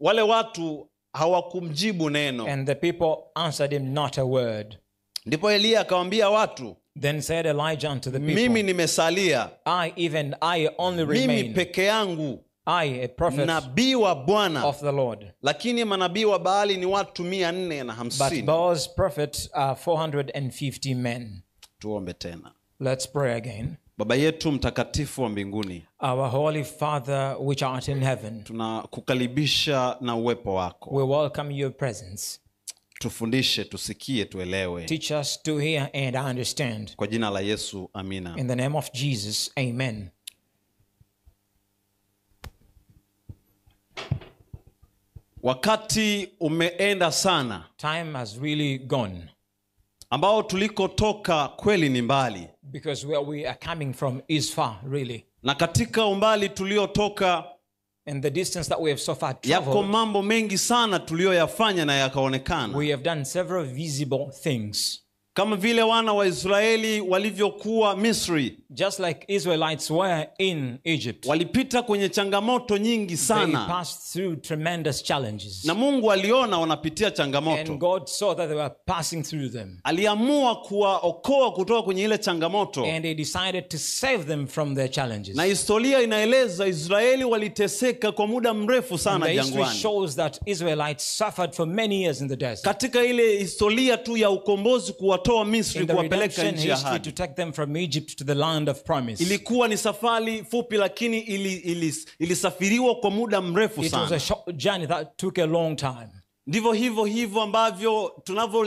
Wale watu hawakumjibu neno. And the people answered him not a word. Ndipo Eliya akawaambia watu, Then said Elijah unto the mimi people, nimesalia, I only mimi remain, peke yangu, I a prophet nabii wa Bwana, of the Lord. lakini manabii wa Baali ni watu But 450. Baal's prophets are 450 men. Tuombe tena. Let's pray again. Baba yetu mtakatifu wa mbinguni, Our Holy Father, which art in heaven, tunakukaribisha na uwepo wako. we welcome your presence. Tufundishe, tusikie, tuelewe. Teach us to hear and understand. Kwa jina la Yesu, amina. In the name of Jesus, amen. Wakati umeenda sana, Time has really gone, ambao tulikotoka kweli ni mbali, because where we are coming from is far, really. na katika umbali tuliotoka And the distance that we have so far yako traveled, mambo mengi sana tulioyafanya na yakaonekana. we have done several visible things. Kama vile wana wa Israeli walivyokuwa Misri, Just like Israelites were in Egypt, walipita kwenye changamoto nyingi they sana, passed through tremendous challenges. na Mungu aliona wanapitia And changamoto. God saw that they were passing through them. Aliamua kuwaokoa kutoka kwenye ile changamoto. And he decided to save them from their challenges. Na historia inaeleza Israeli waliteseka kwa muda mrefu And sana the history jangwani. shows that Israelites suffered for many years in the desert. Katika ile historia tu ya ukombozi, kuwatoa Misri In the kuwapeleka redemption nchi ya history, to ahadi, take them from Egypt to the land of promise. ilikuwa ni safari fupi, lakini ilisafiriwa kwa muda mrefu It was sana. a short journey that took a long time. Ndivyo hivyo ambavyo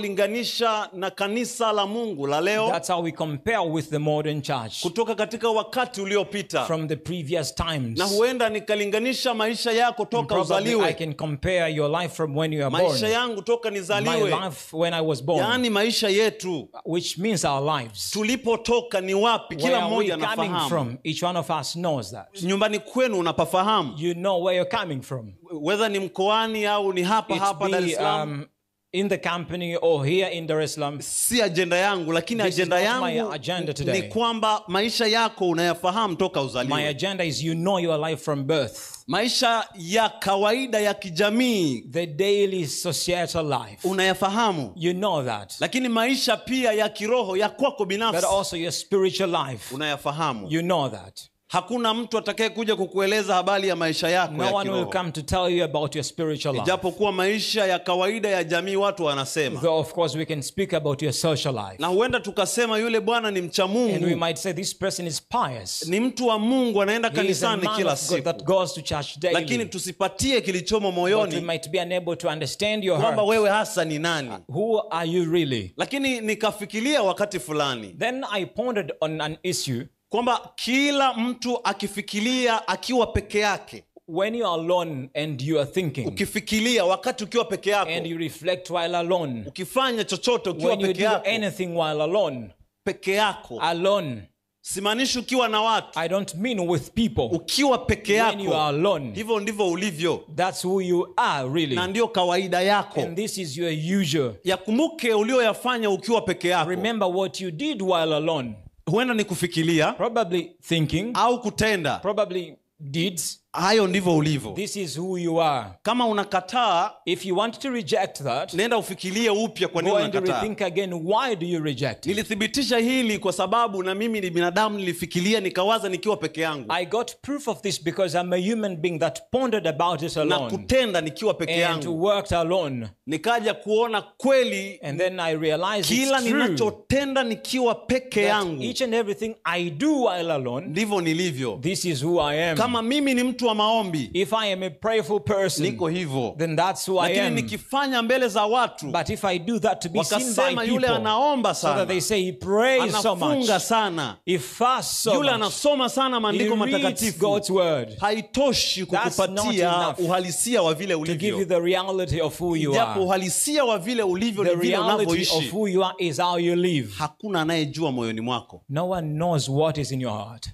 tunavyolinganisha na kanisa la Mungu la leo, That's how we compare with the modern church kutoka katika wakati uliopita. from the previous times. Na huenda nikalinganisha maisha yako And toka probably I uzaliwe, can compare your life from when you were born, maisha yangu toka my nizaliwe, life when I was born, yaani maisha yetu which means our lives. tulipotoka ni wapi. Where Kila are we mmoja coming anafahamu. from? Each one of us knows that. Nyumbani kwenu unapafahamu, You know where you're coming from. whether ni mkoani au ni hapa It's hapa Dar es Salaam. in the company or here in Dar es Salaam. Si ajenda yangu, lakini This is ajenda not my yangu agenda today. ni kwamba maisha yako unayafahamu toka My uzaliwe. agenda is you know your life from birth. Maisha ya kawaida ya kijamii The daily societal life. unayafahamu, You know that. lakini maisha pia ya kiroho ya kwako But binafsi also your spiritual life. unayafahamu. You know that. Hakuna mtu atakaye kuja kukueleza habari ya maisha yako No ya one will kiroho, come to tell you about your spiritual life. ijapokuwa maisha ya kawaida ya jamii watu wanasema. Though of course we can speak about your social life. Na huenda tukasema yule bwana ni mcha And we Mungu, might say this person is pious. ni mtu wa Mungu, anaenda He is a kanisani man kila of God that siku, goes to church daily. lakini tusipatie kilichomo But we moyoni might be unable to understand your kwamba heart. wewe hasa ni nani. Who are you really? Lakini nikafikiria wakati fulani Then I pondered on an issue. kwamba kila mtu akifikiria akiwa peke yake, When you are alone and you are thinking, ukifikiria wakati ukiwa peke yako, and you reflect while alone, ukifanya chochote ukiwa when you peke do yako, anything while alone, peke yako. Alone. Simaanishi ukiwa na watu. I don't mean with people. Ukiwa peke yako. When you are alone. Hivyo ndivyo ulivyo. That's who you are really. Na ndio kawaida yako. And this is your usual. Yakumbuke ulioyafanya ukiwa peke yako. Remember what you did while alone. Huenda ni kufikiria. Probably thinking. Au kutenda. Probably deeds. Hayo ndivyo ulivyo. This is who you are. Kama unakataa, if you want to reject that, nenda ufikirie upya kwa nini unakataa. Go and rethink again, why do you reject it? Nilithibitisha hili kwa sababu na mimi ni binadamu, nilifikiria nikawaza nikiwa peke yangu. I got proof of this because I'm a human being that pondered about it alone. Na kutenda nikiwa peke yangu. And worked alone. Nikaja kuona kweli, and then I realized kila it's true. Ninachotenda nikiwa peke yangu. Each and everything I do while alone. Ndivyo nilivyo. This is who I am. Kama mimi ni mtu wa maombi, if I am a prayerful person, niko hivyo. Then that's who I am. Lakini nikifanya mbele za watu, but if I do that to be seen by people, yule anaomba sana, so that they say he prays so much, anafunga sana, he fasts so yule much, anasoma sana maandiko matakatifu, God's word, haitoshi kukupatia uhalisia wa vile ulivyo. To give you the reality of who you are. Uhalisia wa vile ulivyo ni vile unavyoishi. The reality of who you are is how you live. Hakuna anayejua moyoni mwako. No one knows what is in your heart.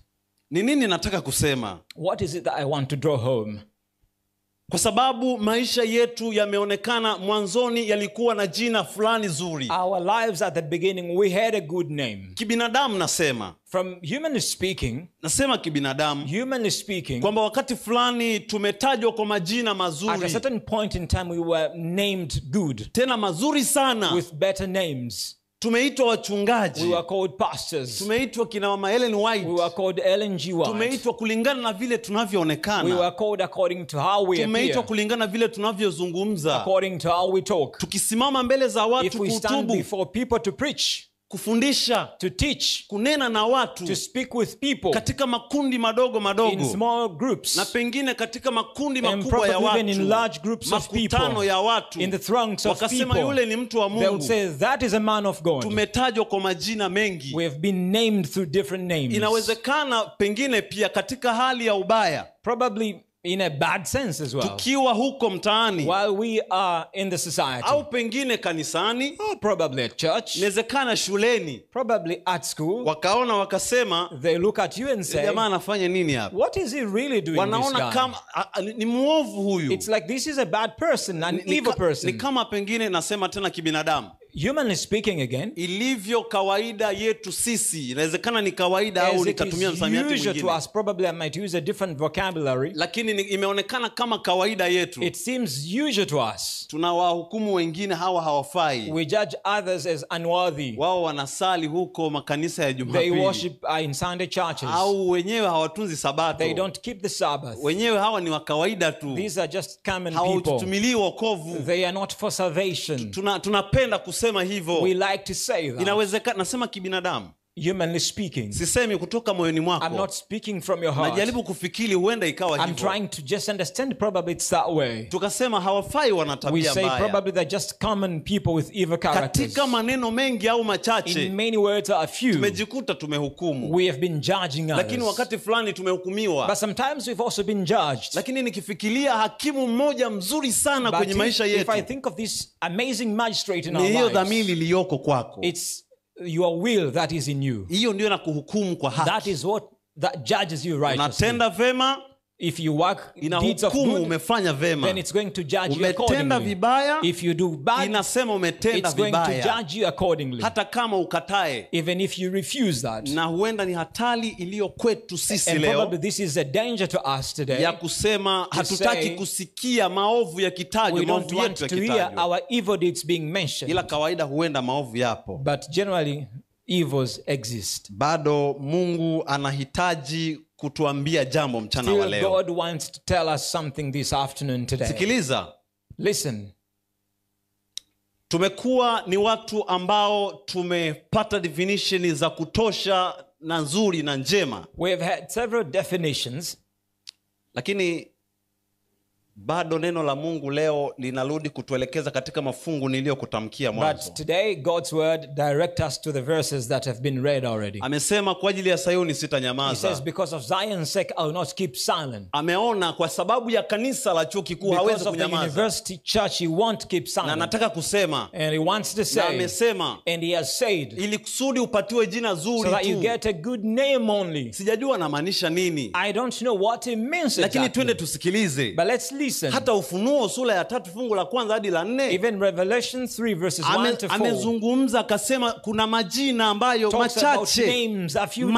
Ni nini nataka kusema? What is it that I want to draw home? Kwa sababu maisha yetu yameonekana mwanzoni yalikuwa na jina fulani zuri. Our lives at the beginning, we had a good name. Kibinadamu nasema. From humanly speaking, nasema kibinadamu. Humanly speaking, kwamba wakati fulani tumetajwa kwa majina mazuri. At a certain point in time we were named good. Tena mazuri sana. With better names. Tumeitwa wachungaji. We were called pastors. Tumeitwa kina mama Ellen White. We were called Ellen G. White. Tumeitwa kulingana na vile tunavyoonekana. We were called according to how we appear. Tumeitwa kulingana na vile tunavyozungumza. According to how we talk. Tukisimama mbele za watu kuhutubu. If we stand before people to preach. Kufundisha, to teach, kunena na watu, to speak with people, katika makundi madogo madogo, in small groups, na pengine katika makundi makubwa ya watu, in large groups of people, ya watu, in the throngs of wakasema people, yule ni mtu wa Mungu. they would say that is a man of God. Tumetajwa kwa majina mengi. We have been named through different names. Inawezekana pengine pia katika hali ya ubaya, probably in a bad sense as well. Tukiwa huko mtaani, while we are in the society, au pengine kanisani, or probably at church, inawezekana shuleni, probably at school, wakaona wakasema, they look at you and say, jamaa anafanya nini hapa? What is he really doing? Wanaona kama ni muovu huyu. It's like this is a bad person, an evil person. Ni kama pengine nasema tena kibinadamu. Humanly speaking again, ilivyo kawaida yetu sisi, inawezekana ni kawaida au nikatumia msamiati mwingine. To us, probably I might use a different vocabulary. Lakini imeonekana kama kawaida yetu. It seems usual to us. Tunawahukumu wengine hawa hawafai. We judge others as unworthy. Wao wanasali huko makanisa ya Jumapili. They worship in Sunday churches. Au wenyewe hawatunzi sabato. They don't keep the Sabbath. Wenyewe hawa ni wa kawaida tu. These are just common people. Hawautumilii wokovu. They are not for salvation. Tunapenda kusema hivyo. We like to say that. Inawezekana, nasema kibinadamu. Humanly speaking. Sisemi kutoka moyoni mwako. I'm not speaking from your heart. Najaribu kufikiri huenda ikawa hivyo. I'm trying to just understand, probably it's that way. Tukasema hawafai, wana tabia mbaya. We say probably they're just common people with evil characters. Katika maneno mengi au machache, in many words or a few, tumejikuta tumehukumu. We have been judging others. Lakini wakati fulani tumehukumiwa. But sometimes we've also been judged. Lakini nikifikiria hakimu mmoja mzuri sana kwenye maisha yetu, if I think of this amazing magistrate in our lives, ni hiyo dhamiri iliyoko kwako. It's your will that is in you. Hiyo ndio inakuhukumu kwa haki. That is what that judges you righteously. Unatenda vema, if you work deeds of good, umefanya vema. Then it's going to judge you accordingly. Umetenda vibaya, if you do bad, inasema umetenda it's going vibaya. to judge you accordingly. Hata kama ukatae, even if you refuse that. Na huenda ni hatari iliyo kwetu sisi and leo. Probably this is a danger to us today. Ya kusema hatutaki kusikia maovu yakitajwa, maovu yetu yakitajwa. Our evil deeds being mentioned. Ila kawaida huenda maovu yapo. But generally evils exist. Bado Mungu anahitaji kutuambia jambo mchana wa leo. God wants to tell us something this afternoon today. Sikiliza. Listen. Tumekuwa ni watu ambao tumepata definition za kutosha na nzuri na njema. We have had several definitions. Lakini bado neno la Mungu leo linarudi kutuelekeza katika mafungu niliyokutamkia mwanzo. But today, God's word directs us to the verses that have been read already. Amesema kwa ajili ya Sayuni He sitanyamaza. says, because of Zion's sake, I will not keep silent. Ameona kwa sababu ya kanisa la chuo kikuu hawezi Because of the kunyamaza. university church, he won't keep Na silent. nataka kusema, And he wants to na say, amesema, and he has said, ili kusudi upatiwe jina so zuri that you tu. get a good name only. Sijajua anamaanisha nini, I don't know what it means lakini twende exactly. tusikilize. But let's listen. Hata Ufunuo sura ya 3 fungu la kwanza hadi la 4 Even Revelation 3 verses 1 to 4 amezungumza akasema kuna majina ambayo talks about machache names, a few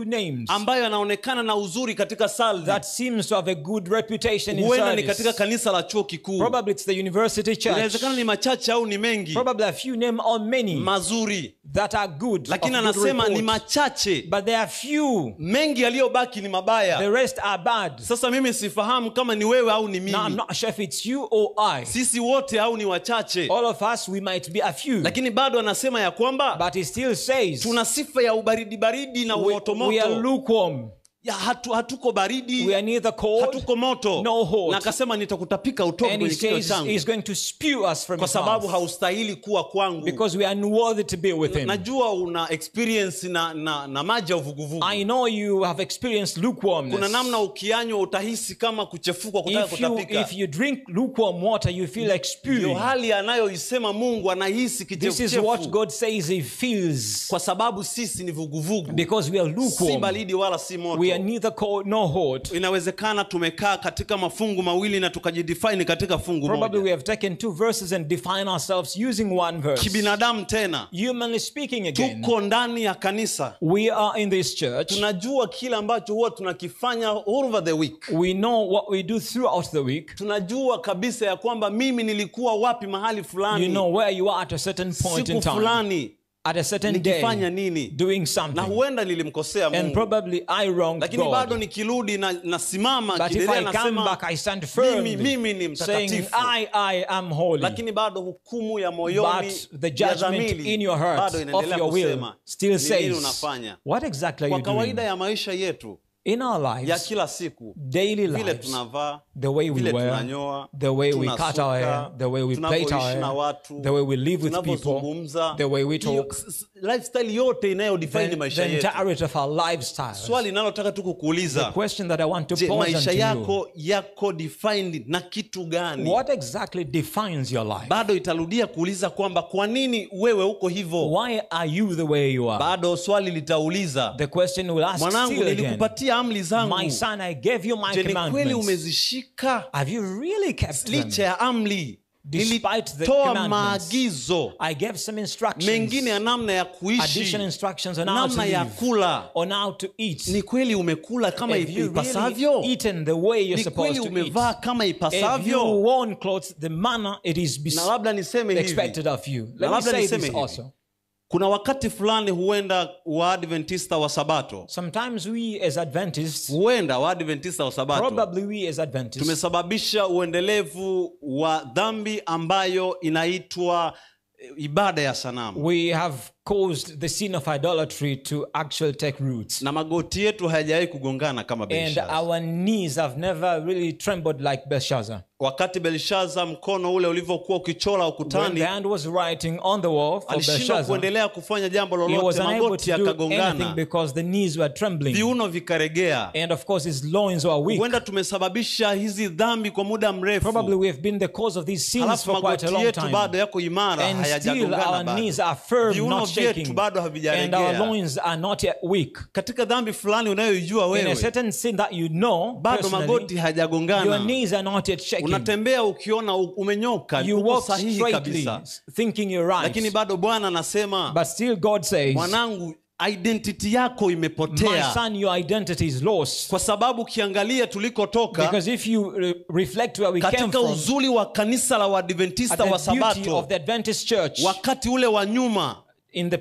names ambayo yanaonekana na uzuri katika Sardi. that seems to have a good reputation in Huenda ni katika Sardis. kanisa la chuo kikuu. Probably it's the university church. Inawezekana ni machache au ni mengi Probably a few names or many mazuri, that are good, lakini of good anasema ni report. machache, But there are few. mengi yaliyobaki ni The mabaya. rest are bad. Sasa mimi sifahamu kama ni wewe au ni Now I'm mimi, not sure if it's you or I. sisi wote au ni wachache, All of us, we might be a few. lakini bado anasema ya kwamba But he still says tuna sifa ya ubaridi baridi na we are umotomoto. lukewarm. Ya hatuko baridi, We are neither cold hatuko moto. nor hot. Na akasema nitakutapika utoke And he kwenye kinywa says changu, he's going to spew us from kwa his sababu mouth. haustahili kuwa kwangu. Because we are unworthy to be with him. Najua una experience na maji ya uvuguvugu. I know you have experienced lukewarmness. Kuna namna ukianywa utahisi kama kuchefuka, kutaka kutapika. If you drink lukewarm water, you feel like Ndio spewing. hali anayoisema Mungu, anahisi This is what kichefuchefu God says he feels. kwa sababu sisi ni vuguvugu, Because we are si lukewarm. baridi wala si moto. We are neither cold nor hot. Inawezekana tumekaa katika mafungu mawili na tukajidefine katika fungu Probably we moja have taken two verses and define ourselves using one verse. kibinadamu. Tena Humanly speaking again, tuko ndani ya kanisa, we are in this church. tunajua kile ambacho huwa tunakifanya all over the week. We know what we do throughout the week. Tunajua kabisa ya kwamba mimi nilikuwa wapi mahali fulani, You know where you are at a certain point in siku time. fulani At a certain day, nikifanya nini, doing na something. huenda nilimkosea And Mungu, probably I wronged lakini bado God. nikirudi na nasimama But if kidedea, I come nasema back, I stand firm, mimi ni saying, mtakatifu. I am holy. Lakini bado hukumu ya moyoni, But the ya judgment dhamiri, in your heart bado of inaendelea your will kusema still ni nini says, unafanya. what exactly are Kwa you doing? kawaida ya maisha yetu In our ya lives, kila siku, daily vile lives, tunavaa, the way we vile wear, tunanyoa, the way we cut our hair, tunasuka, the way we plait our tunavyoishi na hair, watu, the way we live with people, tunavyozungumza, the way we hiyo talk, lifestyle yote inayodefine maisha the yetu. entirety of our lifestyle. Swali ninalotaka tu The kukuuliza, question that I want to je, pose maisha unto yako defined na kitu you, gani? what exactly defines your life? Bado itarudia kuuliza kwamba kwa nini wewe uko hivyo. Why are you the way you are? Bado swali litauliza, The question will ask mwanangu, still again, nilikupatia amri zangu, my son, I gave you my je, ni kweli commandments. umezishika? Have you really kept them? Licha ya amri, Despite the nilitoa commandments, maagizo I gave some instructions, mengine ya namna ya additional kuishi, instructions on how to namna ya live, kula. on how to eat. Ni kweli umekula kama Have you ipasavyo? really eaten the way you're Ni supposed kweli to eat? umevaa kama Have you ipasavyo? worn clothes the manner it is Na labda niseme hivi, expected of you? Na Let me labda say niseme this hivi. also. kuna wakati fulani huenda Waadventista wa Sabato, Sometimes we as Adventists, huenda Waadventista wa Sabato probably we as Adventists, tumesababisha uendelevu wa dhambi ambayo inaitwa ibada ya sanamu, we have caused the sin of idolatry to actually take roots. na magoti yetu hayajawahi kugongana kama And Belshaza. our knees have never really trembled like Belshazzar. Wakati Belshaza mkono ule ulivyokuwa ukichora When ukutani, the hand was writing on the wall for alishindwa Belshazzar, kuendelea kufanya jambo he was lolote, unable magoti to do anything yakagongana, because the knees were trembling. viuno vikaregea. And of course his loins were weak. Huenda tumesababisha hizi dhambi kwa muda Probably mrefu, we have been the cause of these sins halafu for quite a magoti long yetu time. bado yako imara, And still hayajagongana our knees bado, are firm, viuno not vyetu shaking. bado And our havijaregea. loins are not yet weak. Katika dhambi fulani unayoijua In a wewe, certain sin that you know bado personally, magoti your hajagongana. knees are not yet shaking. Unatembea ukiona umenyoka, You uko walk sahihi straightly, kabisa, thinking you're lakini right. bado Bwana anasema, But still God says, mwanangu, identity yako my imepotea, son, your identity is lost. kwa sababu ukiangalia tulikotoka, Because if you reflect where we came katika from, uzuri wa kanisa la at Waadventista wa the beauty Sabato, of the Adventist church, wakati ule wa nyuma, in the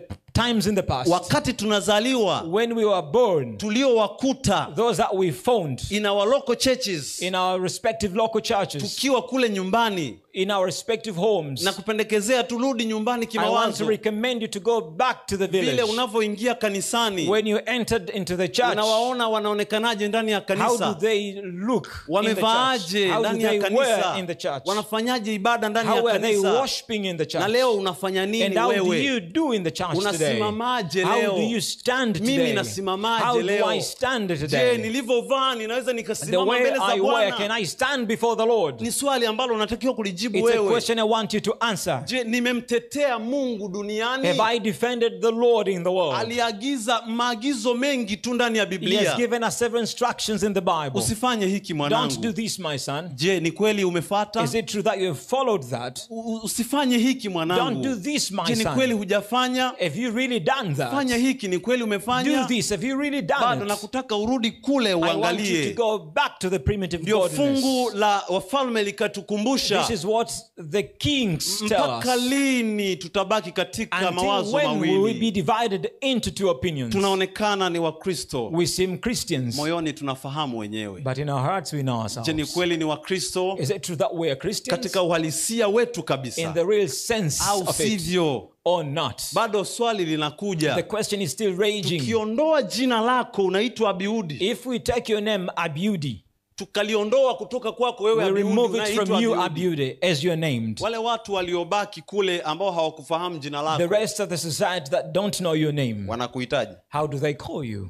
times in the past, wakati tunazaliwa, when we were born, tuliowakuta those that we found in our local churches, in our respective local churches, tukiwa kule nyumbani, in our respective homes, na kupendekezea turudi nyumbani I want to kimawazo. recommend you to go back to the Vile village. unavyoingia kanisani, When you entered into the church, unawaona wanaonekanaje ndani ya how do kanisa, they look in the church? wamevaaje How do ndani ya they wear kanisa, in the church? wanafanyaje ibada ndani ya How are they kanisa, worshiping in the church? na leo unafanya And nini how do wewe? you do in the church today? Unasimamaje How leo? do you stand Mimi today? nasimamaje How do leo? I stand Je, today? nilivyovaa ninaweza The nikasimama way mbele za I wear, can Bwana? I stand before the Lord? Ni swali ambalo unatakiwa kulijibu It's a wewe. question I want you to answer. Je, nimemtetea Mungu duniani? Have I defended the Lord in the world? Aliagiza maagizo mengi tu ndani ya He has Biblia. given us several instructions in the Bible. Usifanye hiki Don't do mwanangu. this, my son. Je, ni kweli umefuata? Is it true that you have followed that? Usifanye hiki mwanangu. Don't do this, my Je, ni son. kweli hujafanya? Have you really done Fanya that? hiki, ni kweli Do umefanya? this. Have you really Bado done it? nakutaka urudi kule I want you to uangalie. go back to the primitive Ndio godliness. fungu la Wafalme likatukumbusha. This is what the kings tell Mpaka us. lini tutabaki katika Until mawazo when will we be mawili? divided into two opinions? Tunaonekana ni Wakristo, We seem Christians, moyoni tunafahamu wenyewe. but in our hearts we know Je, ni ourselves. kweli ni Wakristo Is it true that we are Christians katika uhalisia wetu in kabisa, the real sense au of it sivyo? or not? Bado swali The linakuja. question is still raging. Tukiondoa jina lako unaitwa Abiudi, If we take your name Abiudi, tukaliondoa kutoka kwako wewe we Abiudi, remove it unaitwa from you Abiudi, Abiudi as you're named. wale watu waliobaki kule ambao hawakufahamu jina The lako rest of the society that don't know your name, wanakuhitaji. how do they call you?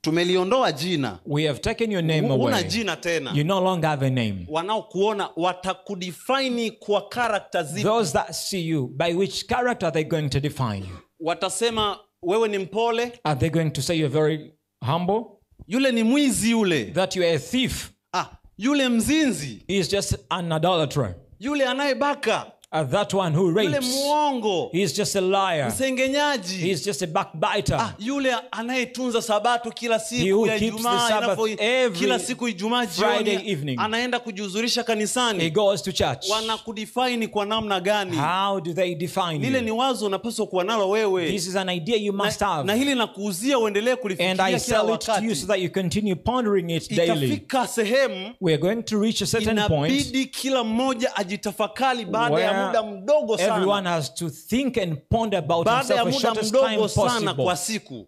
Tumeliondoa jina, We have taken your name huna away. jina tena. You no longer have a name. Wanaokuona watakudefine kwa karakta zipi? Those that see you, by which character are they going to define you? Watasema wewe ni mpole, Are they going to say you're very humble? yule ni mwizi, yule That you're a thief? yule mzinzi, He is just an idolater. yule anayebaka, That one who yule rapes? muongo, He is just a liar. He msengenyaji, is just a backbiter. yule anayetunza sabato kila He siku who ya keeps the Ijumaa, Sabbath every kila siku Ijumaa Friday jioni evening. anaenda kujihuzurisha He kanisani. goes to church. Wanakudefine kwa namna gani? How do they define Lile ni you? wazo unapaswa kuwa nalo wewe, This is an idea you must na have. hili nakuuzia uendelee And I kulifikiria kila sell it to you so wakati. that you continue pondering it daily. Itafika sehemu We are going to reach a certain point inabidi kila mmoja ajitafakari baada ya where muda mdogo everyone sana, has to think and ponder about baada ya himself as muda shortest time mdogo sana possible kwa siku.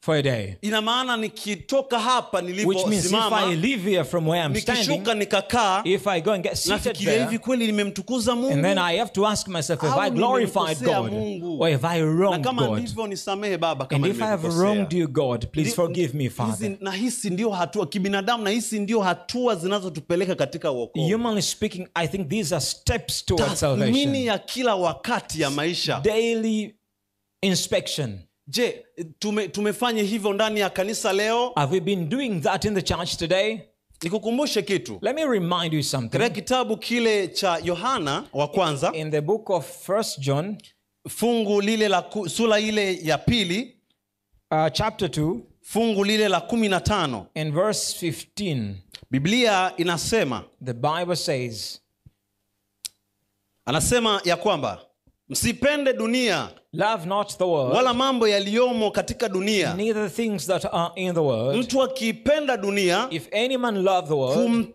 for a day. Ina maana nikitoka hapa Which means if I niliposimama, live here from where I'm standing, nikishuka nikakaa, if I go and get seated nafikiria hivi there, kweli nimemtukuza and then Mungu I have to ask myself, have au I glorified nimemkosea God Mungu? or have I Na wronged kama God? ndivyo nisamehe Baba And kama if I have wronged nimekosea. you, God, please forgive me, Father. Hizi nahisi ndio hatua kibinadamu, nahisi ndio hatua zinazotupeleka katika wokovu. Humanly speaking, I think these are steps towards Tathmini salvation. ya kila wakati ya maisha. Daily inspection. Je, tumefanya hivyo ndani ya kanisa leo? Have we been doing that in the church today? Nikukumbushe kitu. Let me remind you something. Katika kitabu kile cha Yohana wa kwanza, In the book of 1 John, fungu lile la sura ile ya pili, chapter 2, fungu lile la 15, in verse 15, Biblia inasema, the Bible says, anasema ya kwamba msipende dunia love not the world, wala mambo yaliyomo katika dunia. neither things that are in the world. Mtu akipenda dunia, If any man love the world,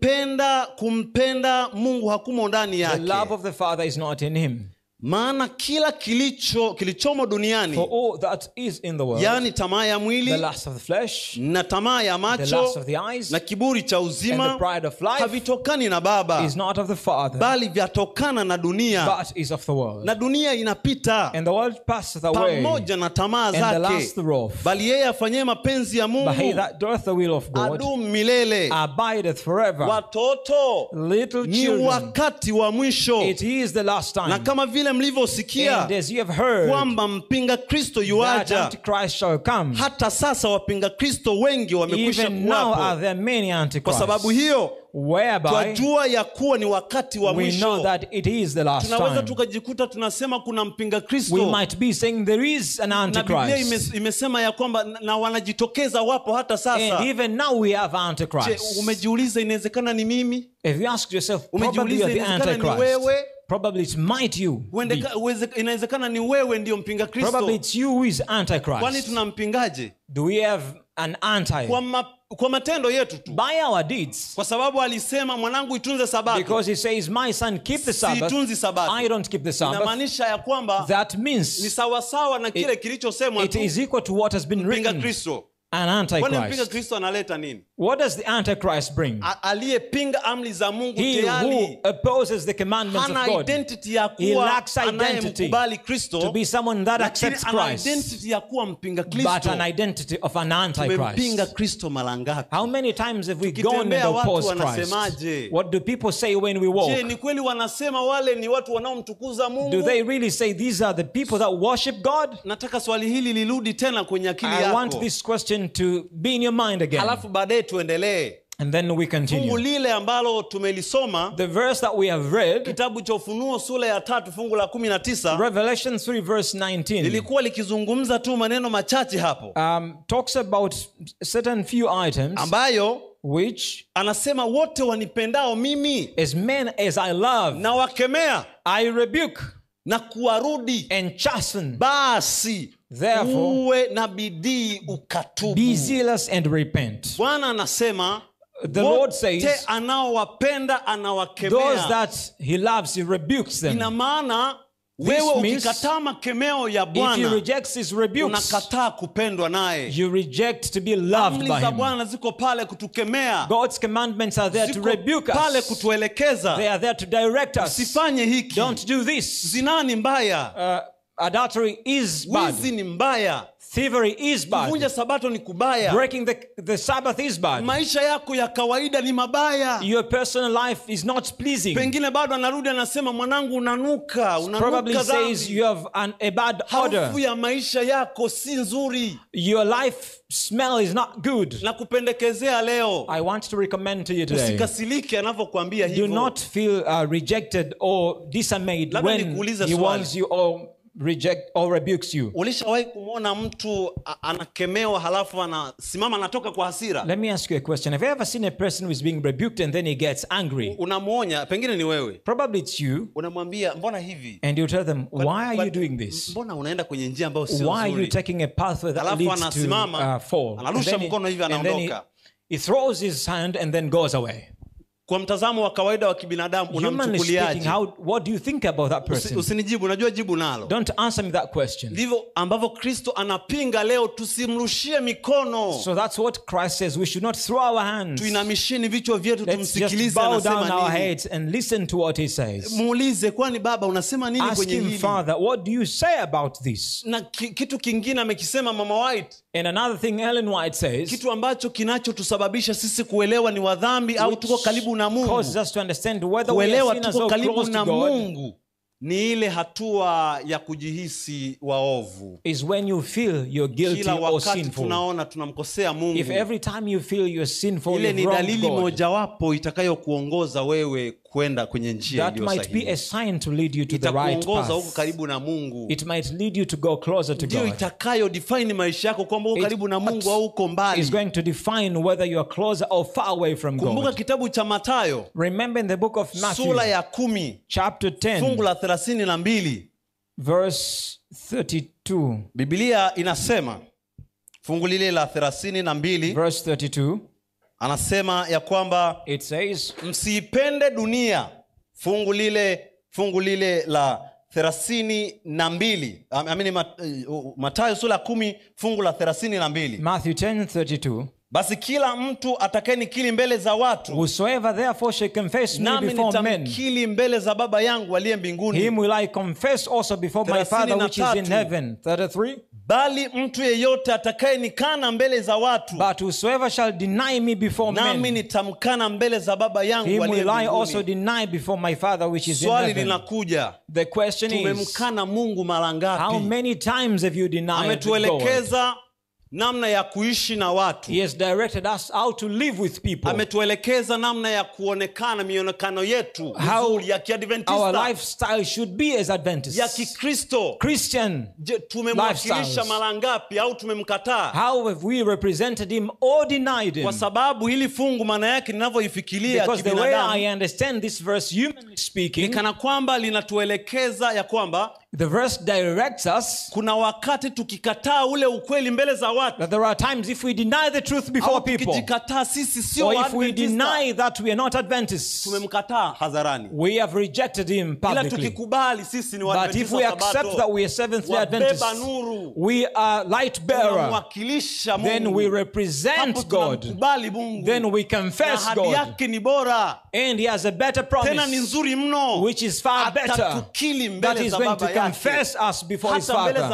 kumpenda Mungu hakumo ndani the love yake. of the Father is not in him. Maana kila kilichomo duniani, For all that is in the world, yani tamaa ya the mwili lust of the flesh, na tamaa ya the macho lust of the eyes, na kiburi cha and the uzima, pride of life, havitokani na Baba, is not of the Father, bali vyatokana na dunia. but is of the world. Na dunia inapita And the world passeth away, pamoja na tamaa and the lust zake, thereof. bali yeye afanyaye mapenzi ya But he Mungu that doeth the will of God adumu milele. abideth forever. Watoto, Little ni children, wakati wa mwisho, it is the last na time. kama vile mlivyosikia And as you have heard, kwamba mpinga Kristo that yuaja, Antichrist shall come. hata sasa wapinga Kristo wengi wamekwisha Even now are kuwapo. there many Kwa Antichrists, sababu hiyo whereby twajua ya kuwa ni wakati wa we know mwisho. that it is the last Tunaweza time. tukajikuta tunasema kuna mpinga We Kristo, might be saying there is an na Biblia Antichrist. imesema ya kwamba na wanajitokeza wapo hata And sasa. even now we have Je, Antichrist. umejiuliza inawezekana ni mimi? If you ask yourself, probably you Umejiuliza are the inawezekana ni Antichrist. wewe? Probably it might you be. Inawezekana ni wewe ndio mpinga Kristo. Probably it's you who is Antichrist. Kwani tunampingaje? Do we have an anti? Kwa matendo yetu tu. By our deeds. Kwa sababu alisema mwanangu itunze sabato. Because he says my son keep the Sabbath. Situnzi sabato. I don't keep the Sabbath. Inamaanisha ya kwamba that means ni sawa na kile kilichosemwa tu. It is equal to what has been written. Mpinga Kristo. An Antichrist. Kwani mpinga Kristo analeta nini? What does the Antichrist bring? Aliyepinga amri za Mungu He who opposes the commandments of God. Identity ya he kuwa lacks identity Kristo, to be someone that accepts Christ. Identity ya kuwa mpinga Kristo. But an identity of an Antichrist. Tumempinga Kristo mara ngapi? How many times have we gone and opposed Christ? What do people say when we walk? Je, ni kweli wanasema wale ni watu wanaomtukuza Mungu? Do they really say these are the people that worship God? Nataka swali hili lirudi tena kwenye akili yako. I want this question to be in your mind again. Halafu baadaye tuendelee. And then we continue. Fungu lile ambalo tumelisoma, the verse that we have read, kitabu cha Ufunuo sura ya 3 fungu la 19, Revelation 3 verse 19, lilikuwa likizungumza tu maneno machache hapo. Talks about certain few items ambayo which anasema wote wanipendao mimi, as men as I love, na wakemea, I rebuke, na kuwarudi, and chasten. Basi therefore uwe na bidii ukatubu. Be zealous and repent. Bwana anasema the Lord says anaowapenda anawakemea. Those that he loves he rebukes them. Ina maana wewe ukikataa makemeo ya Bwana, if he rejects his rebukes, unakataa kupendwa naye. You reject to be loved by him. Amri za Bwana ziko pale kutukemea. God's commandments are there to rebuke us. Pale kutuelekeza. They are there to direct us. Usifanye hiki. Don't do this. Zina ni mbaya. Adultery is bad. Wizi ni mbaya. Thievery is bad. Kuvunja sabato ni kubaya. Breaking the Sabbath is bad. Maisha yako ya kawaida ni mabaya. Your personal life is not pleasing. Pengine bado anarudi anasema mwanangu unanuka probably dhambi. Says you have a bad odor. Harufu ya maisha yako si nzuri. Your life smell is not good. Nakupendekezea leo. I want to recommend to you today. Usikasirike anavyokuambia hivyo. Do not feel rejected or dismayed when he wants you or reject or rebukes you. Ulishawahi kumwona mtu anakemewa halafu anasimama anatoka kwa hasira? Let me ask you a question. Have you ever seen a person who is being rebuked and then he gets angry? Unamuonya, pengine ni wewe. Probably it's you. Unamwambia mbona hivi? And you tell them, why are you doing this? Mbona unaenda kwenye njia ambayo sio nzuri? Why are you taking a pathway that leads to fall? Anarusha mkono hivi anaondoka. He throws his hand and then goes away. Kwa mtazamo wa kawaida wa kibinadamu unamchukuliaje? What do you think about that person? Usinijibu, najua jibu nalo. Don't answer me that question. Ndivyo ambavyo Kristo anapinga leo, tusimrushie mikono. So that's what Christ says, we should not throw our hands. Tuinamisheni vichwa vyetu tumsikilize anasema nini. Let's just bow down our heads and listen to what he says. Muulize, kwani baba unasema nini kwenye hili? Ask him, Father, what do you say about this? Na kitu kingine amekisema Mama White. And another thing Ellen White says, kitu ambacho kinachotusababisha sisi kuelewa ni wadhambi au tuko karibu na Mungu. Causes us to understand whether we are sinners or close to God. Ni ile hatua ya kujihisi waovu. Is when you feel you're guilty or sinful. Tunaona tunamkosea Mungu. If every time you feel you're sinful, ile ni dalili mojawapo itakayokuongoza wewe kwenda kwenye njia iliyo sahihi. That might be a sign to lead you to the right path. Itakuongoza huko karibu na Mungu. It might lead you to go closer to God. Ndio itakayo define maisha yako kwamba uko karibu na Mungu au uko mbali. It's going to define whether you are closer or far away from God. Kumbuka kitabu cha Mathayo. Remember in the book of Matthew. Sura ya 10. Chapter 10. Fungu la 32. Verse 32. Biblia inasema fungu lile la 32. Verse 32. Anasema ya kwamba it says, msiipende dunia. Fungu lile la 32. Mathayo sura 10 fungu la 32. Matthew 10:32. Basi kila mtu atakayenikiri mbele za watu, whosoever therefore shall confess me before men, nami nitamkiri mbele za Baba yangu aliye mbinguni, him will I confess also before my Father which is in heaven. 33. Bali mtu yeyote atakayenikana mbele za watu, but whosoever shall deny me before men, nami nitamkana mbele za Baba yangu aliye mbinguni. Him will I also deny before my Father which is in heaven. Swali linakuja. The question is, tumemkana Mungu mara ngapi? How many times have you denied God? Ametuelekeza namna ya kuishi na watu. He has directed us how to live with people. Ametuelekeza namna ya kuonekana mionekano yetu How ya Kiadventista. Our lifestyle should be as Adventists. Ya Kikristo. Christian. Tumemwakilisha mara ngapi au tumemkataa? How have we represented him or denied him? Kwa sababu hili fungu maana yake ninavyoifikiria Because the way I understand this verse, humanly speaking, ni kana kwamba linatuelekeza ya kwamba the verse directs us, kuna wakati tukikataa ule ukweli mbele za watu, that there are times if we deny the truth before people, tukijikataa sisi sio or if we deny that we are not Adventists, tumemkataa hadharani. We have rejected him publicly. Ila tukikubali sisi ni But if we accept that we are Seventh-day Adventists, we are light bearer, then we represent God, then we confess God, and he has a better promise, which is far better, that he's going to confess us before his Father,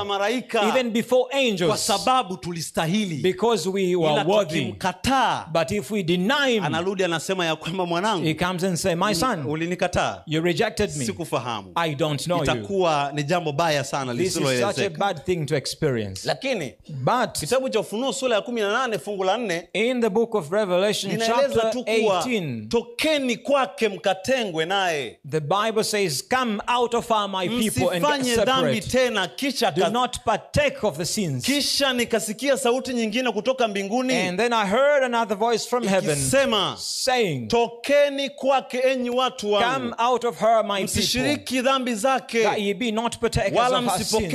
even before angels, because we were worthy. But if we deny him, he comes and says, my son, you rejected me. I don't know you. This is such a bad thing to experience. But in the book of Revelation chapter 18, the Bible says, come out of her, my people, and get separate. Do not partake of the sins. And then I heard another voice from heaven saying, come out of her, my people, that ye be not partakers of her sins,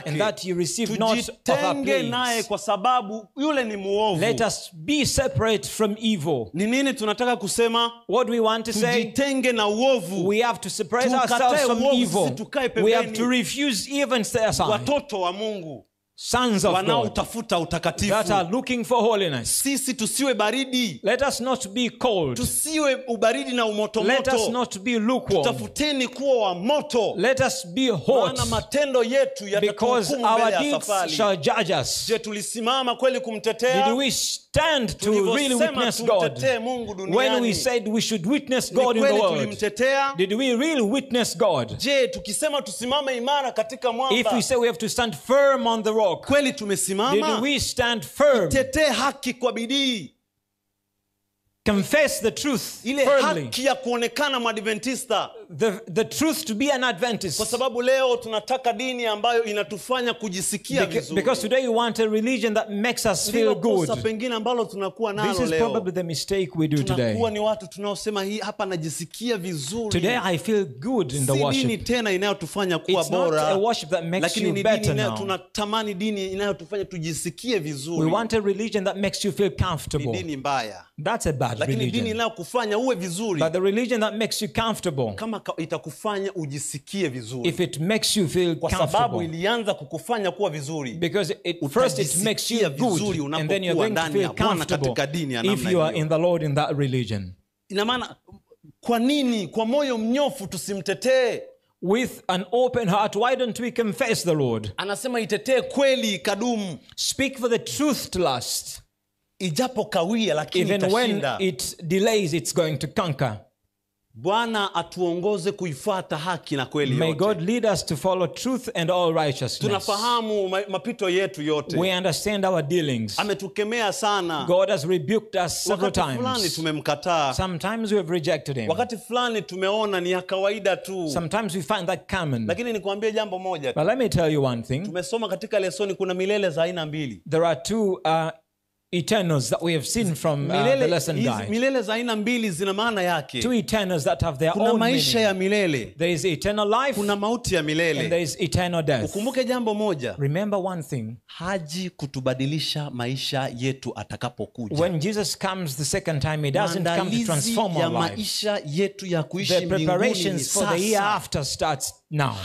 and that ye receive not of her plagues. Let us be separate from evil. What do we want to say? We have to separate ourselves from evil. We have to refuse evil and stay aside. Sons of God that are looking for holiness. Let us not be cold. Let us not be lukewarm. Let us be hot, because our deeds shall judge us. Did we stand to really witness God? When we said we should witness God in the world, did we really witness God? If we say we have to stand firm on the rock, did we stand firm? Confess the truth firmly. The truth to be an Adventist. Because today we want a religion that makes us feel good. This is probably the mistake we do today. Today I feel good in the worship. It's not a worship that makes you better now. We want a religion that makes you feel comfortable. That's a bad religion. But the religion that makes you comfortable, if it makes you feel comfortable, because first it makes you good, and then you're going to feel comfortable if you are in the Lord in that religion. With an open heart, why don't we confess the Lord? Speak for the truth to last. Even when it delays, it's going to conquer. May God lead us to follow truth and all righteousness. We understand our dealings. God has rebuked us several times. Sometimes we have rejected him. Sometimes we find that common. But let me tell you one thing. There are two eternals that we have seen from the lesson guide. Two eternals that have their own meaning. There is eternal life and there is eternal death. Remember one thing. When Jesus comes the second time, he doesn't come to transform our lives. The preparations for the year after starts now.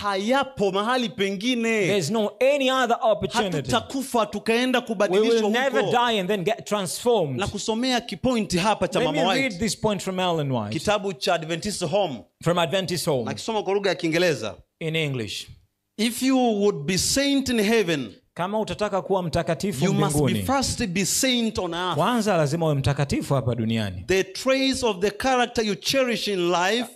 There's no any other opportunity. We will never die and then get transformed. Let me read this point from Ellen White. From Adventist Home. In English. If you would be saint in heaven, kama utataka kuwa mtakatifu you must mbinguni, first be saint on earth. Kwanza lazima uwe mtakatifu hapa duniani. The traits of the character you cherish in life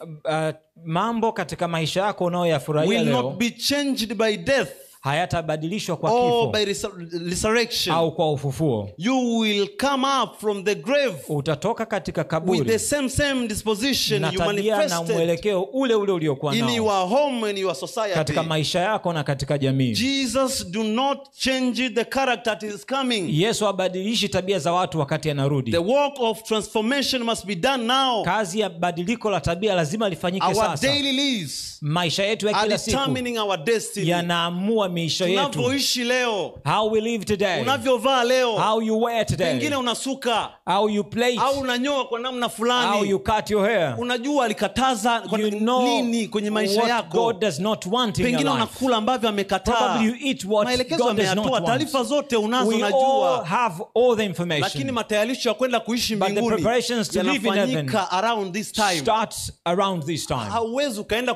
mambo katika maisha yako unayoyafurahia leo will not be changed by death. hayatabadilishwa kwa or kifo by resurrection. au kwa ufufuo. You will come up from the grave Utatoka katika with kaburi the same disposition na you tabia na manifested mwelekeo ule uliokuwa in nao your home and your society. katika maisha yako na katika jamii. Jesus do not change the character that is coming. Yesu habadilishi tabia za watu wakati anarudi. The work of transformation must be done now. Kazi ya badiliko la tabia lazima lifanyike Our sasa. daily lives Maisha yetu ya are kila siku determining our destiny. yanaamua maisha yetu. Unavyoishi leo, How we live today, unavyovaa leo, how you wear today, pengine unasuka how you plait, au unanyoa kwa namna how fulani. you cut your hair. Unajua alikataza kwa You know nini kwenye maisha what yako. God does not want in your Pengine life. unakula ambavyo amekataa. Probably you eat what Maelekezo God does not ameyatoa, want. taarifa zote unazo, We all najua. have all the information. Lakini matayarisho ya kwenda kuishi But the mbinguni preparations to live in heaven yanafanyika around this time. starts around this time. Hauwezi ukaenda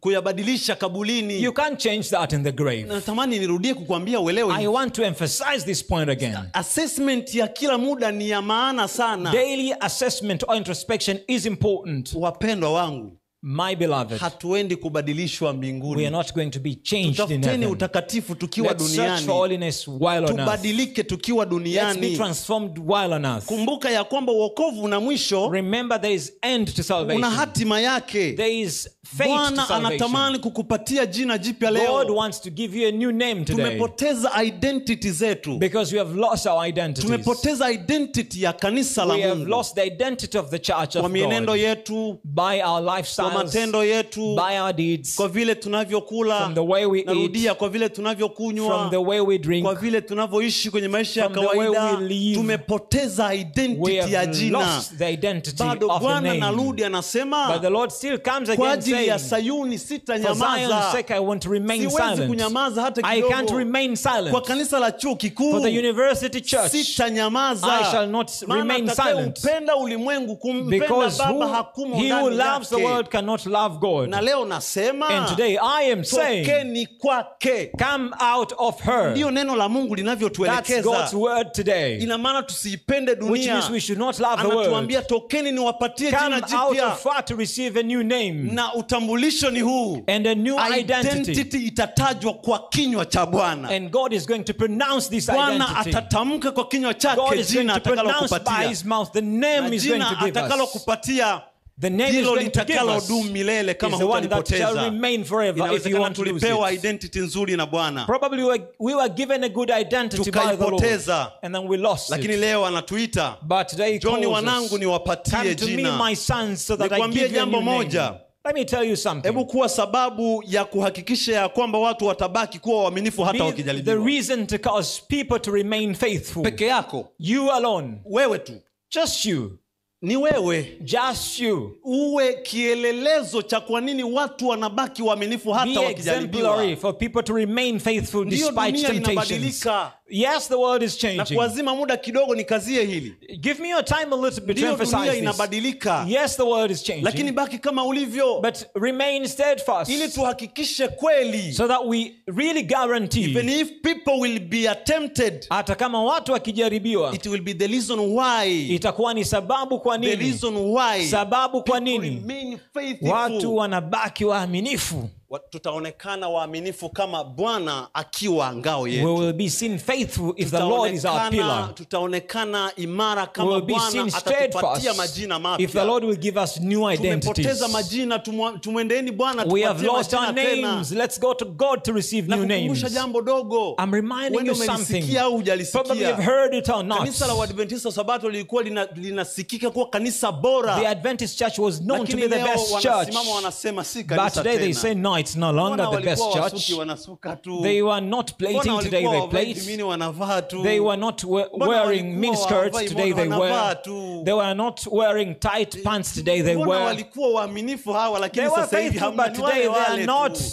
kuyabadilisha kabulini. You can't change that in the grave. Natamani nirudie kukuambia uelewe. I want to emphasize this point again. Assessment ya kila muda ni ya maana sana. Daily assessment or introspection is important. Wapendwa wangu, My beloved, hatuendi kubadilishwa mbinguni. we are not going to be changed in Tutafuteni heaven. utakatifu tukiwa Let's search duniani. for holiness while on earth. Tubadilike tukiwa Let's be duniani. transformed while on earth. Kumbuka ya kwamba wokovu una mwisho, Remember there is end to una salvation. hatima yake. There is fate to Bwana salvation. anatamani kukupatia jina jipya God leo. wants to give you a new name today Tumepoteza identity zetu. because we have lost our identities. Tumepoteza identity ya kanisa la We have Mungu. lost the identity of the church Kwa of mienendo God yetu, by our kwa lifestyles, matendo yetu, by our deeds, kwa vile tunavyokula, from the way we eat, narudia, kwa vile from tunavyokunywa, the way we drink. kwa vile tunavyoishi kwenye maisha ya From the way kawaida. we live. Tumepoteza We identity ya have jina. lost the identity Bado of the Bwana name. narudi But anasema, the Lord still comes kwa again ajili ya saying, Sayuni for Zion's sitanyamaza. sake I want to remain Siwezi silent. kunyamaza hata I kidogo. can't remain silent. Kwa kanisa la chuo kikuu For the university church, sitanyamaza. I shall not remain silent. Upenda ulimwengu kumpenda Because Baba hakumo he who ndani loves the yake. world cannot love God. Na leo nasema, And today I am saying, tokeni kwake. come out of her. Ndiyo neno la Mungu That's linavyotuelekeza. God's word today. Ina maana tusiipende Which dunia. means we should not love the world. Anatuambia tokeni niwapatie Come jina out jipya. of her to receive a new name. Na utambulisho ni huu. And a new identity. Identity itatajwa kwa kinywa cha Bwana. And God is going to pronounce this Bwana identity. atatamka kwa kinywa God chake is going jina to pronounce by atakalokupatia. his mouth the name Na he's going jina to give us. atakalokupatia The name is ndilo going to give litakalo us dumu milele is kama the one that shall hutalipoteza. remain forever if you Inawezekana want to lose tulipewa it. identity nzuri na Bwana, Probably we were given a good identity by the Lord, tukaipoteza, and then we lost lakini it. leo anatuita, But today he Joni calls wanangu us, niwapatie come to me jina. my sons so that I Nikwambie give you a jambo new name. moja. Let me tell you something. Hebu kuwa sababu ya kuhakikisha ya kwamba watu watabaki kuwa waaminifu hata Be the wakijaribiwa. reason to cause people to remain faithful. Peke yako, You alone. wewe tu, Just you. ni wewe. Just you. Uwe kielelezo cha kwa nini watu wanabaki waaminifu hata Be wakijaribiwa. exemplary for people to remain faithful Ndiyo, despite dunia temptations. inabadilika. Yes, the world is Na changing. kuazima muda kidogo nikazie hili. Give me your time a little bit to Ndiyo, emphasize dunia this. inabadilika. Yes, the world is changing. Lakini baki kama ulivyo, But remain steadfast ili tuhakikishe kweli, so that we really guarantee, even if people will be attempted, hata kama watu wakijaribiwa, it will be the reason why, itakuwa ni sababu kwa the nini, reason why sababu kwa people nini remain faithful. watu wanabaki waaminifu. Tutaonekana waaminifu kama Bwana akiwa ngao We yetu. will be seen faithful if the Lord is our pillar. Tutaonekana imara We kama will be Bwana seen atatupatia majina steadfast if the mapya. Lord will give us new identities. Tumepoteza majina, tumwendeeni Bwana We have tupatie lost our majina tena. names. Let's go to God to receive new names. Nakukumbusha jambo dogo. I'm reminding Wende you something. umelisikia au hujalisikia. Probably you've heard it or not. Kanisa la Waadventista Sabato lilikuwa linasikika kuwa kanisa bora. The Adventist church was known to be Lakini the leo best church. wanasimama wanasema si kanisa But today they tena. say no, it's no longer the best Walikuwa church. wasuki wanasuka tu. They were not plating, Mbona today walikuwa they wavai plate. kimini wanavaa tu. They were not Mbona wearing walikuwa miniskirts, wavai today they wanavaa wear. tu. They were not wearing tight pants, today they Mbona wear. walikuwa waaminifu hawa, lakini They were sasa hivi faithful, hamna, but ni today wale they are wale not. tu.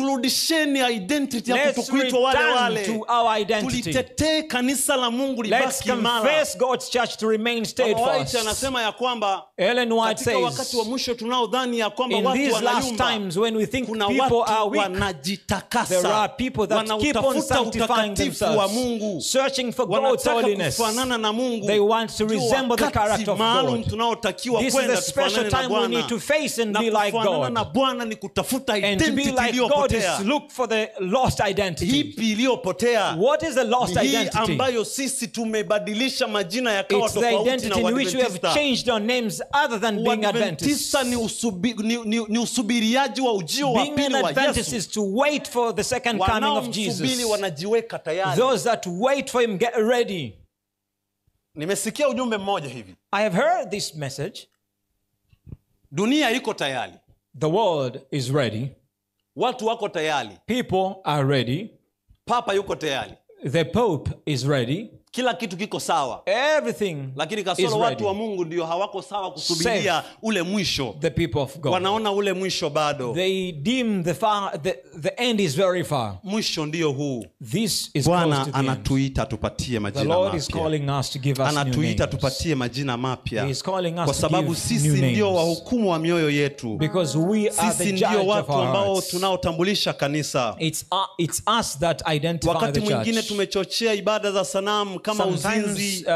Turudisheni identity ya Let's kutokuitwa wale return wale. to our identity. Tulitetee kanisa la Mungu Let's libaki imara. confess God's church to remain White steadfast. anasema ya kwamba Ellen White katika wakati wa says, mwisho tunaodhani ya kwamba in watu these last wanayumba, times when we think kuna people watu are weak, wanajitakasa, there are people that keep on wanautafuta sanctifying utakatifu wa themselves, Mungu, searching for God's wanataka holiness. kufanana na Mungu. They want to Ndio resemble the wakati character of maalum God. tunaotakiwa This is kwenda the special tufanane na time we Bwana. need to face and Na be like kufanana God. na Bwana ni kutafuta And to be identity like God God is iliyopotea? to look for the lost identity. Ipi iliyopotea? What is the lost Hii identity? ambayo sisi tumebadilisha majina yakawa It's the tofauti identity na in which we have Waadventista. changed our names other than being Adventists. Waadventista ni usubiriaji wa ujio wa Being pili an wa Adventist Yesu. is to wait for the second coming of Jesus. Wanaomsubiri wanajiweka tayari. Those that wait for him get ready. Nimesikia ujumbe mmoja hivi. I have heard this message. Dunia iko tayari. The world is ready. Watu wako tayari. People are ready. Papa yuko tayari. The Pope is ready. Kila kitu kiko sawa. Everything Lakini is kasoro ready. watu wa Mungu ndio hawako sawa kusubiria Save ule mwisho. the people of God. Wanaona ule mwisho bado. They deem the end is very far. Mwisho ndio huu. This is close to Bwana the end. anatuita tupatie The majina Lord is mapya. calling us to give us new Anatuita names. tupatie majina mapya. He is calling us Kwa to sababu give sisi new ndio names. wahukumu wa mioyo yetu. Because we are Sisi the ndio judge of watu our ambao hearts. tunaotambulisha kanisa. It's us that identify Wakati the mwingine church. tumechochea ibada za sanamu kama Sometimes uzinzi.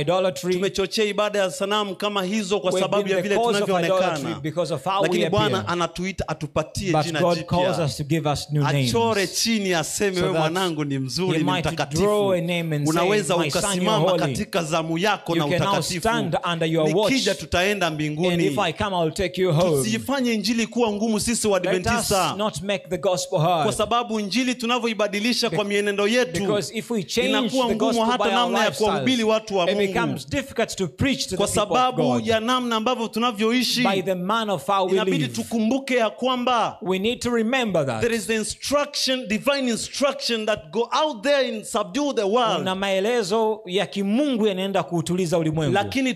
idolatry. Tumechochea ibada ya sanamu kama hizo kwa We've sababu been ya the vile cause of tunavyoonekana. idolatry because of how we Lakini Bwana appear. anatuita atupatie But jina God calls jipya. us to give us new names. Achore chini aseme So wewe that mwanangu ni mzuri, he ni might mtakatifu. draw a name and say, Unaweza "My son, ukasimama you're holy. katika zamu yako You na can now utakatifu. stand under your watch. Nikija tutaenda And mbinguni. if I come, I'll take you home." Tusifanye injili kuwa ngumu sisi Let Waadventista. us not make the gospel Kwa hard. sababu injili tunavyoibadilisha kwa mienendo yetu Because if we change inakuwa the ngumu gospel hata by our namna ya lifestyles, kuwahubiri watu wa it Mungu. becomes difficult to preach to Kwa the people of sababu God. ya namna ambavyo tunavyoishi, By the manner of how we inabidi live, tukumbuke ya kwamba we need to remember that there is the instruction, divine instruction that go out there and subdue the world. na maelezo ya kimungu yanaenda kuutuliza ulimwengu. Lakini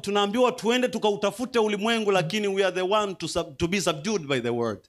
tunaambiwa tuende tukautafute ulimwengu, lakini we are the one to be subdued by the word.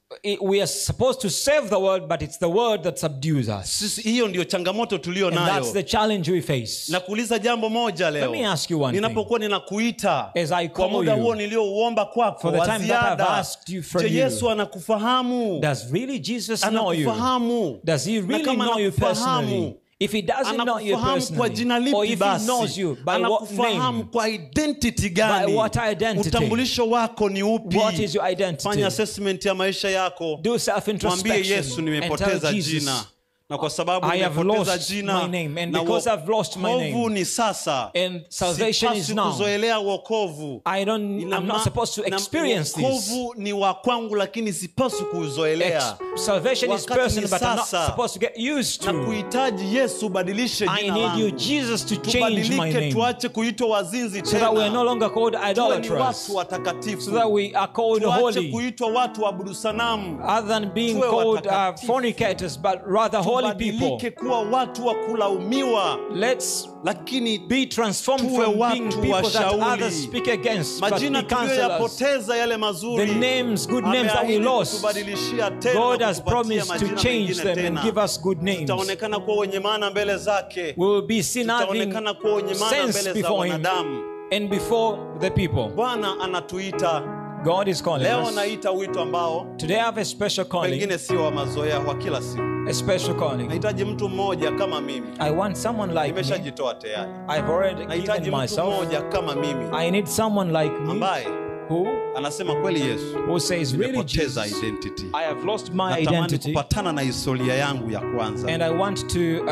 We are supposed to save the world, but it's the word that subdues us. Sisi, hiyo ndio changamoto tulio And nayo. that's the challenge we face. Na kuuliza jambo moja leo. Let me ask you one thing. Ninapokuwa ninakuita As I kwa call muda you, huo niliouomba kwako for the wa time that I've ziada, asked you from je, you, Yesu anakufahamu? does really Jesus know you? Anakufahamu? Does he Na really kama know you anakufahamu, personally? If he doesn't know you anakufahamu kwa jina personally, or lipi if he basi? knows you, by what Anakufahamu name? kwa identity gani? By what identity? Utambulisho wako ni upi? What is your identity? Fanya assessment ya maisha yako. Do Mwambie self-introspection Yesu, and nimepoteza tell jina. Jesus, Na kwa sababu I have nimepoteza lost jina, my name, and na because I've lost my name, wokovu ni sasa. and salvation is Sipaswi now. kuzoelea wokovu. I'm not supposed to experience this. Wokovu ni wa kwangu, lakini sipaswi kuzoelea. Salvation is Wakati personal, ni but I'm not sasa. supposed to get used Na to. kuhitaji Yesu ubadilishe I jina need langu. you, Jesus, to change my Tubadilike, name, tuache kuitwa wazinzi so that we are no tena. longer called Tuwe ni idolaters, watu watakatifu. so that we are called Tuache holy, kuitwa watu waabudu sanamu. other than being Tuwe called watakatifu. fornicators, but rather holy people. Tubadilike kuwa watu wa kulaumiwa, Let's lakini be transformed tuwe from being watu people that washauri. others speak against, but majina be counselors. tuliyoyapoteza yale mazuri, The names, good names that we ameahidi lost, kutubadilishia tena God na has kutupatia promised to majina change mengine them and tena. give us good names. Tutaonekana kuwa wenye maana mbele zake. We will be seen having Tutaonekana kuwa wenye maana sense mbele za before Him wanadamu. and before the people. Bwana anatuita God is calling leo. us. Naita wito ambao Today I have a special calling. pengine sio wa mazoea wa kila siku. A special calling. Nahitaji mtu mmoja kama mimi. I want someone like me. Nimeshajitoa tayari. I've already Nahitaji given mtu myself. mmoja kama mimi I need someone like me ambaye who anasema kweli Yesu, who says, really nimepoteza Jesus, identity. I have lost my Natamani identity kupatana na historia yangu ya kwanza. and I want to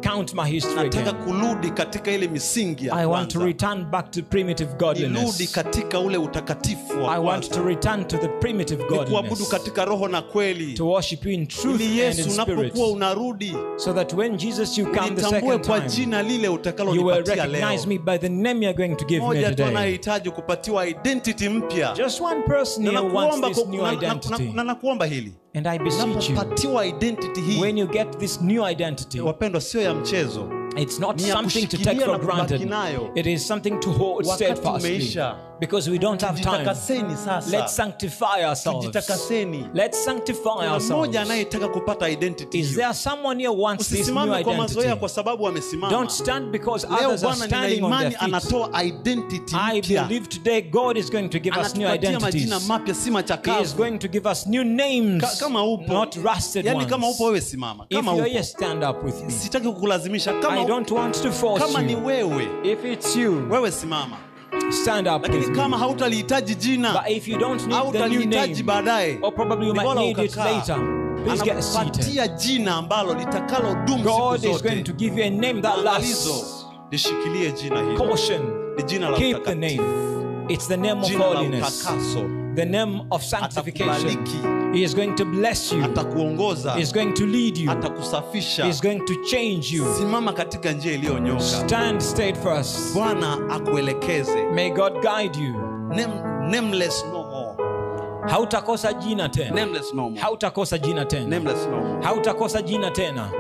count my history Nataka again. kurudi katika ile misingi ya I want to kwanza. return back to primitive Nirudi godliness. katika ule utakatifu wa I want to kwanza. return to the primitive Kuabudu godliness. katika roho na kweli. To worship you in truth Ili and in Yesu spirit. unapokuwa unarudi, So that when Jesus you come the nitambue second kwa time, jina lile you will utakalonipatia recognize leo. me by the name you're going to give me Mmoja tu today. anayehitaji kupatiwa identity mpya. Just one person Na here wants nakuomba this new identity. na nakuomba hili. And I beseech you, Unapopatiwa identity hii, when you get this new identity, wapendwa, sio ya mchezo. it's not Ni ya something to kushikilia take for na kubaki granted. nayo. It is something to hold Wakati steadfastly. umeisha. Because we don't have time. Jitakaseni sasa. Let's sanctify ourselves. Tujitakaseni. Let's sanctify Kuna mmoja ourselves. anayetaka kupata identity Is hiyo. there someone here wants this new Usisimame kwa mazoea identity? kwa sababu amesimama. Don't stand because Leo others are Bwana nina standing on their imani feet. anatoa identity I mpya. believe today God is going to give us new Anatupatia majina identities. mapya, si He is machakavu. going to give us new names, Kama upo, not rusted yani ones. kama upo wewe simama. If Kama you're upo. here, stand up with me. Sitaki kukulazimisha. Kama I don't want to force kama ni you. wewe, If it's you, wewe simama. stand up with Lakini me. kama hautalihitaji jina But if you don't need au the new utalihitaji name, baadaye, or probably you ni might bora need it ukakaa. later, Please get seated. Jina ambalo litakalo dumu siku God zote. is going to give you a name that lasts. Lishikilie jina hilo. Caution. Ni jina la Keep the name. It's the name of holiness. The name of sanctification. He is going to bless you. He is going to lead you. He is going to change you. Simama katika njia iliyonyoka. Stand steadfast. Bwana akuelekeze. May God guide you. Nameless no more. Hautakosa jina tena. Nameless no more. Hautakosa jina tena. Nameless no more. Hautakosa jina tena.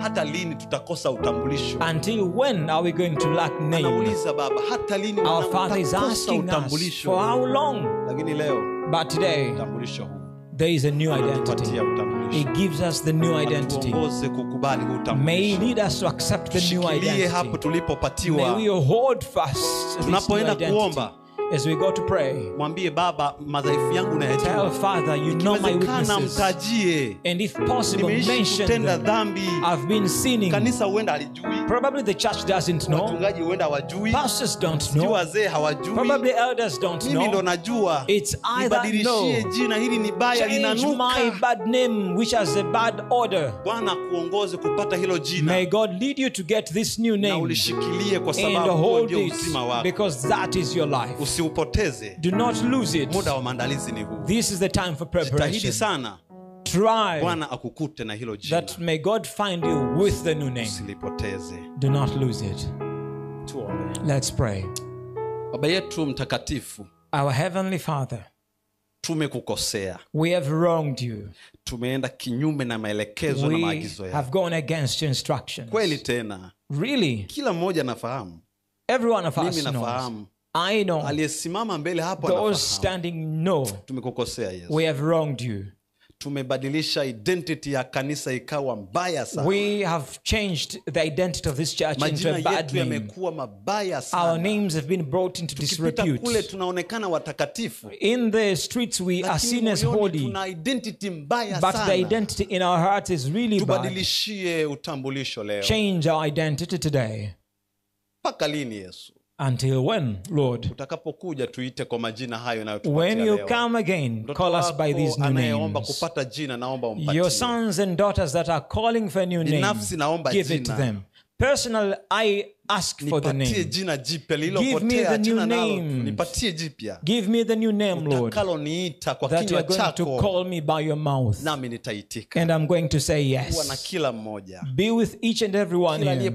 Hata lini tutakosa utambulisho? Until when are we going to lack name? Anauliza baba, hata lini our Father is asking us for how long? Lakini leo, but today, utambulisho huu. There is a new identity. He gives us the new identity. May He lead us to accept the new identity. May we hold fast this new identity. As we go to pray, mwambie baba, madhaifu yangu unayajua. Tell Father, you know my weaknesses. And if possible, mention them. I've been sinning. Kanisa huenda halijui. Probably the church doesn't know. Wachungaji huenda hawajui. Pastors don't know. Wazee hawajui. Probably elders don't know. Mimi ndo najua. It's I that know. Jina hili ni baya, linanuka. Change my bad name which has a bad odor. Bwana kuongoze kupata hilo jina. May God lead you to get this new name. Na ulishikilie kwa sababu and hold ndio uzima wako. Because that is your life. Usiupoteze. Do not lose it. Muda wa maandalizi ni huu. This is the time for preparation. Jitahidi sana. Try Bwana akukute na hilo jina. that may God find you with the new name. Usilipoteze. Do not lose it. Tuombe. Let's pray. Baba yetu mtakatifu, our heavenly Father, tumekukosea. We have wronged you. Tumeenda kinyume na maelekezo na maagizo yako. We have gone against your instructions. Kweli tena. Really? Kila mmoja nafahamu. Every one of us Mimi nafahamu. knows. I know. Aliyesimama mbele hapo anafahamu. Those standing know. Tumekukosea Yesu. We have wronged you. Tumebadilisha identity ya kanisa ikawa mbaya sana. We have changed the identity of this church into a bad name. Yamekuwa mabaya sana. Our names have been brought into disrepute. Kule tunaonekana watakatifu. In the streets we are seen as holy. Tuna identity mbaya but sana. The identity in our heart is really bad. Tubadilishie utambulisho leo. Change our identity today. Paka lini Yesu? Until when, Lord? Utakapokuja tuite kwa majina hayo unayotupatia when you leo. Come again, call us by these new names. Kupata jina, naomba umpatie. Your sons and daughters that are calling for a new name, give it to them. Personally, I ask for the name. Give me the new name. Give me the new name, Lord, that you are going to call me by your mouth. And I'm going to say yes. Be with each and every one here.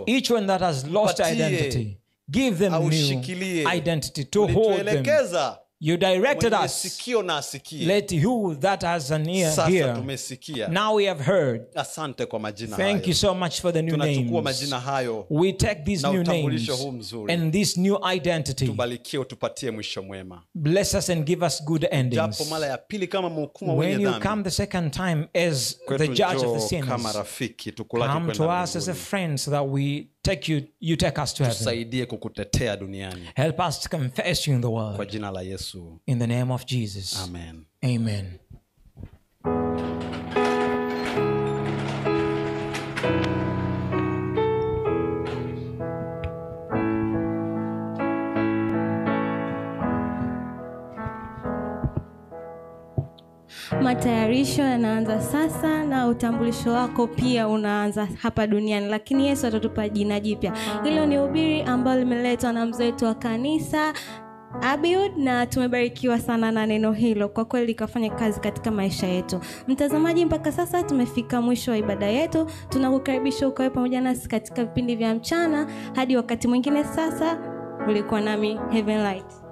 Each one that has lost identity, give them new identity to hold them. You directed us. Let you that has an ear hear. Now we have heard. Thank you so much for the new names. We take these new names and this new identity. Bless us and give us good endings. When you come the second time as the judge of the sins, come to us as a friend so that we take you take us to heaven. Help us to confess you in the world. In the name of Jesus. Amen. Amen. Matayarisho yanaanza sasa na utambulisho wako pia unaanza hapa duniani, lakini Yesu atatupa jina jipya. Hilo ni ubiri ambalo limeletwa na mzee wetu wa kanisa Abiud, na tumebarikiwa sana na neno hilo. Kwa kweli likafanya kazi katika maisha yetu. Mtazamaji, mpaka sasa tumefika mwisho wa ibada yetu. Tunakukaribisha ukawe pamoja nasi katika vipindi vya mchana. Hadi wakati mwingine, sasa ulikuwa nami Heaven Light.